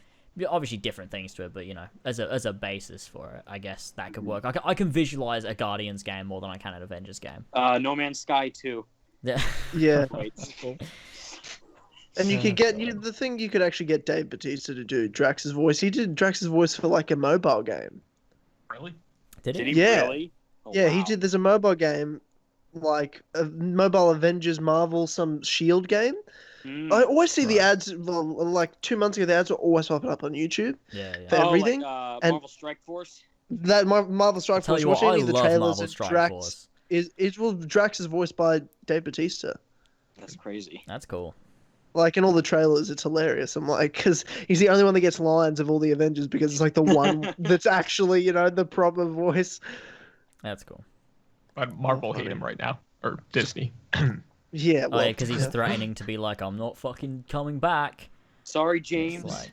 obviously different things to it, but you know, as a basis for it, I guess that could work. I can visualize a Guardians game more than I can an Avengers game. No Man's Sky 2. Yeah. Cool. And you could get the thing. You could actually get Dave Bautista to do Drax's voice. He did Drax's voice for like a mobile game. Really? Did he? Yeah. Really? Oh, Yeah, wow. he did. There's a mobile game, like a mobile Avengers Marvel some ShieldZ game. I always see the ads. Well, like 2 months ago, the ads were always popping up on YouTube. Yeah. For everything. Like, and Marvel Strike Force. That Marvel Strike Force. Watch any of the trailers. Marvel Strike Drax Force. Drax is voiced by Dave Bautista. That's crazy. That's cool. Like in all the trailers, it's hilarious. I'm like, because he's the only one that gets lines of all the Avengers because it's like the one that's actually, you know, the proper voice. That's cool. But Marvel hate him right now, or Disney. Yeah, well, because he's threatening to be like, I'm not fucking coming back. Sorry, James. Like,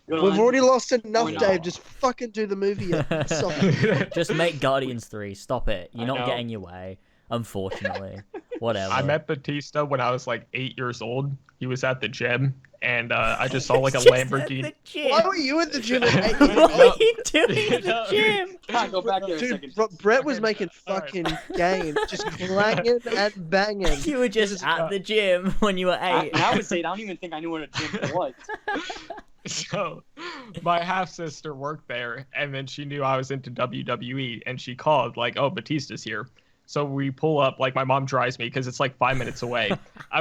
we've already lost enough, no. Dave. Just fucking do the movie. Sorry. just make Guardians 3. Stop it. You're I not know. getting your way. Unfortunately. Whatever. I met Batista when I was like 8 years old. He was at the gym, and I just saw like a Lamborghini. Why were you at the gym at 8 years What old? are you doing in the gym? Go back there a Dude, second. Brett was making fucking games, just clanging and banging. You were just at the gym when you were 8. I would say I don't even think I knew what a gym was. So, my half sister worked there, and then she knew I was into WWE, and she called like, "Oh, Batista's here." So we pull up, like my mom drives me because it's like 5 minutes away.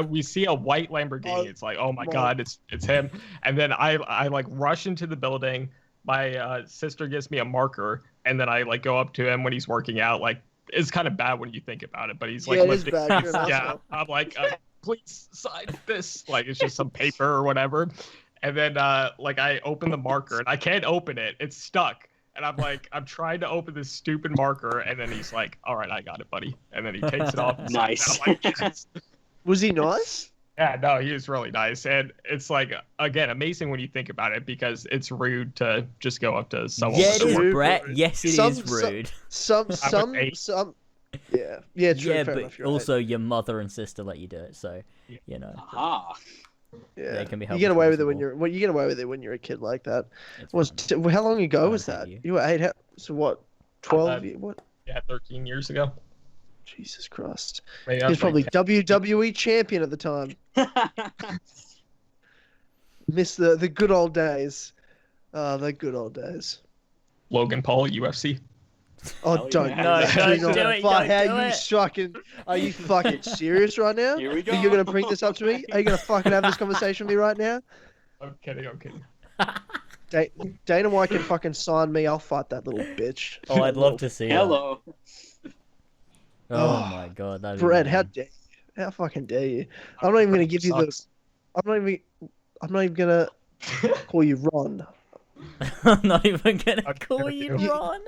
We see a white Lamborghini. It's like, oh my god, it's him. And then I like rush into the building. My sister gives me a marker, and then I like go up to him when he's working out. Like it's kind of bad when you think about it, but he's like lifting. Yeah, I'm like, please sign this. Like it's just some paper or whatever. And then like I open the marker and I can't open it. It's stuck. And I'm like, I'm trying to open this stupid marker, and then he's like, "All right, I got it, buddy." And then he takes it off. Nice. I'm like, yes. Was he nice? Yeah, no, he was really nice, and it's like again amazing when you think about it because it's rude to just go up to someone. Yeah, it with a is, marker. Brett. Yes, it is rude. Some. Yeah, true. Yeah, fair but enough, you're also your mother and sister let you do it, so you know. Aha. Yeah, They can be you get away with it when responsible. you get away with it when you're a kid like that. It's fine. How long ago I'll was hate that? you. You were 8. So what? 12? What? Yeah, 13 years ago. Jesus Christ! Maybe He I was probably like, WWE champion at the time. Miss the good old days. The good old days. Logan Paul, UFC. Oh, Hell don't yeah. do No, that. don't not do it, fuck- don't how do you it. fucking? Are you fucking serious right now? Here we go. Are you gonna bring this up to me? Are you gonna fucking have this conversation with me right now? I'm kidding. I'm kidding. Dana White can fucking sign me. I'll fight that little bitch. Oh, I'd love to see Hello. that. Oh my god, that'd be Brett, how amazing. dare you? How fucking dare you? I'm not even gonna give you the. Sucks. I'm not even gonna call you Ron. I'm not even gonna I'm call gonna you do it. Ron.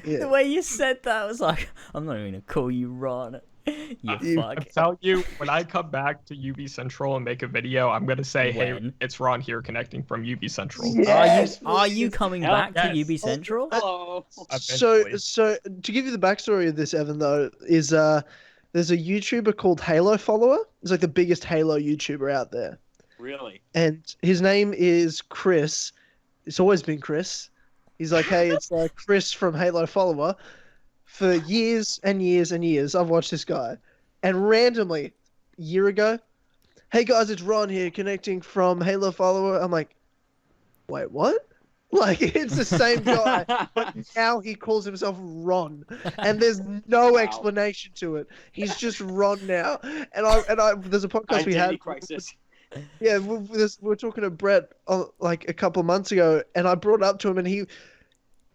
The Yeah. way you said that, I was like, I'm not even gonna call you Ron. You fuck. I'm telling you, when I come back to UV Central and make a video, I'm gonna say, "Hey, When? it's Ron here connecting from UV Central." Yes, Are you coming Hell back to yes. UB Central? Hello. Eventually. So to give you the backstory of this, Evan, though, is there's a YouTuber called Halo Follower. He's like the biggest Halo YouTuber out there, Really? and his name is Chris. It's always been Chris. He's like, hey, it's Chris from Halo Follower. For years and years and years, I've watched this guy, and randomly, a year ago, hey guys, it's Ron here connecting from Halo Follower. I'm like, wait, what? Like, it's the same guy, but now he calls himself Ron, and there's no explanation to it. He's just Ron now. And I there's a podcast we had. Crisis. Yeah, we're talking to Brett like a couple of months ago, and I brought it up to him, and he,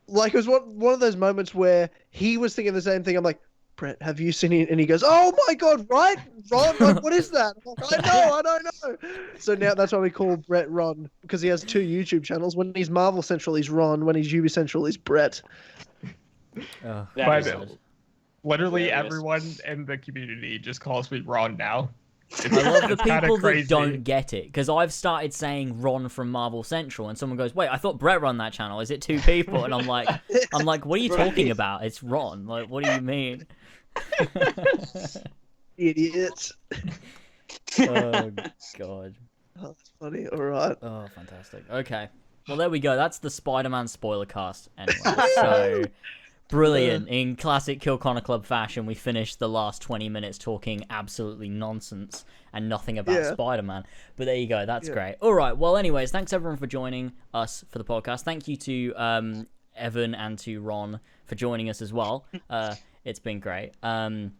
like, it was one of those moments where he was thinking the same thing. I'm like, Brett, have you seen it? And he goes, oh my God, right? Ron? Like, what is that? I'm like, I don't know. So now that's why we call Brett Ron, because he has 2 YouTube channels. When he's Marvel Central, he's Ron. When he's UB Central, he's Brett. Literally everyone in the community just calls me Ron now. I love the people that don't get it, because I've started saying Ron from Marvel Central, and someone goes, "Wait, I thought Brett run that channel. Is it 2 people?" And I'm like, "What are you talking about? It's Ron. Like, what do you mean?" Idiots. Oh God. Oh, that's funny. All right. Oh, fantastic. Okay. Well, there we go. That's the Spider-Man spoiler cast. Anyway, so brilliant. In classic Kill Connor Club fashion, we finished the last 20 minutes talking absolutely nonsense and nothing about Spider-Man. But there you go. That's great. All right. Well, anyways, thanks everyone for joining us for the podcast. Thank you to Evan and to Ron for joining us as well. It's been great. To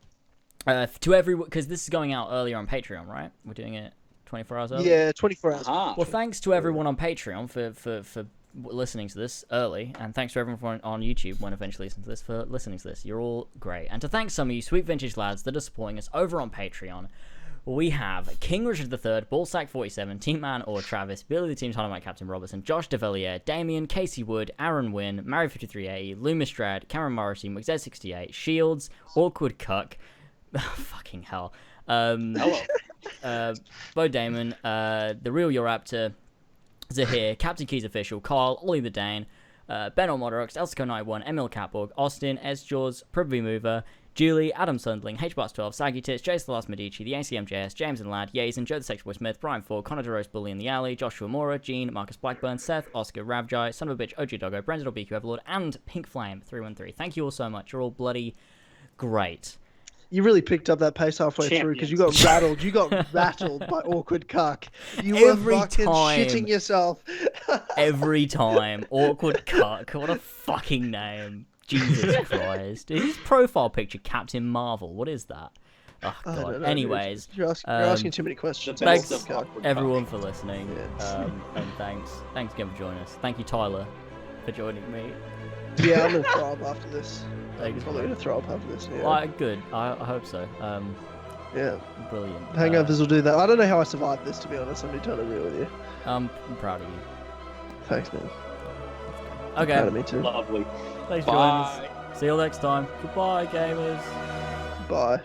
everyone, because this is going out earlier on Patreon, right? We're doing it 24 hours early? Yeah, 24 hours. Well, thanks to everyone on Patreon for listening to this early, and thanks to everyone on YouTube when eventually listening to this for listening to this. You're all great. And to thank some of you sweet vintage lads that are supporting us over on Patreon, we have King Richard III, Ballsack47, Tman or Travis, Billy the Team Tynamite Captain Robertson, Josh Devillier, Damian, Casey Wood, ArunWyn, Mary5380, Lumistrad, Cameron Morrissey, McZ68, ShieldZ, Awkward Cuck, fucking hell, Beau Daman, The Real Jorraptor, Zahir, CaptainKeysOfficial, Carl, OllieTheDane, Ben Modorox, Elsico91, Emil Katborg, Austin, Sjors, Prudhvi Muvva, Julli, Adam Sundling, HBots12, Saggy Tits, Jace the Last Medici, the ACMJS, James and Lad, Yazen, Joe the Sexy Boi Smith, Brian Ford, Connor Durose Bully in the Alley, Joshua Mora, Gene, Marcus Blackburn, Seth, Oscar, Ravjai, Son of a Bitch, Ogeaidogo, Brendan BQ Everlord, and Pink Flame 313. Thank you all so much. You're all bloody great. You really picked up that pace halfway through because you got rattled. You got rattled by Awkward Cuck. You Every were fucking time. shitting yourself. Every time. Awkward Cuck. What a fucking name. Jesus Christ. His profile picture, Captain Marvel. What is that? Oh, God. Anyways. You're asking too many questions. Thanks, everyone, for listening. And thanks again for joining us. Thank you, Tyler, for joining me. Yeah, I'm going to throw up after this. Thanks, I'm probably going to throw up after this. Yeah. Good. I hope so. Yeah. Brilliant. Hangovers will do that. I don't know how I survived this, to be honest. I'm totally real with you. I'm proud of you. Thanks, man. Okay. Proud of me too. Lovely. Thanks for joining us. See you all next time. Goodbye, gamers. Bye.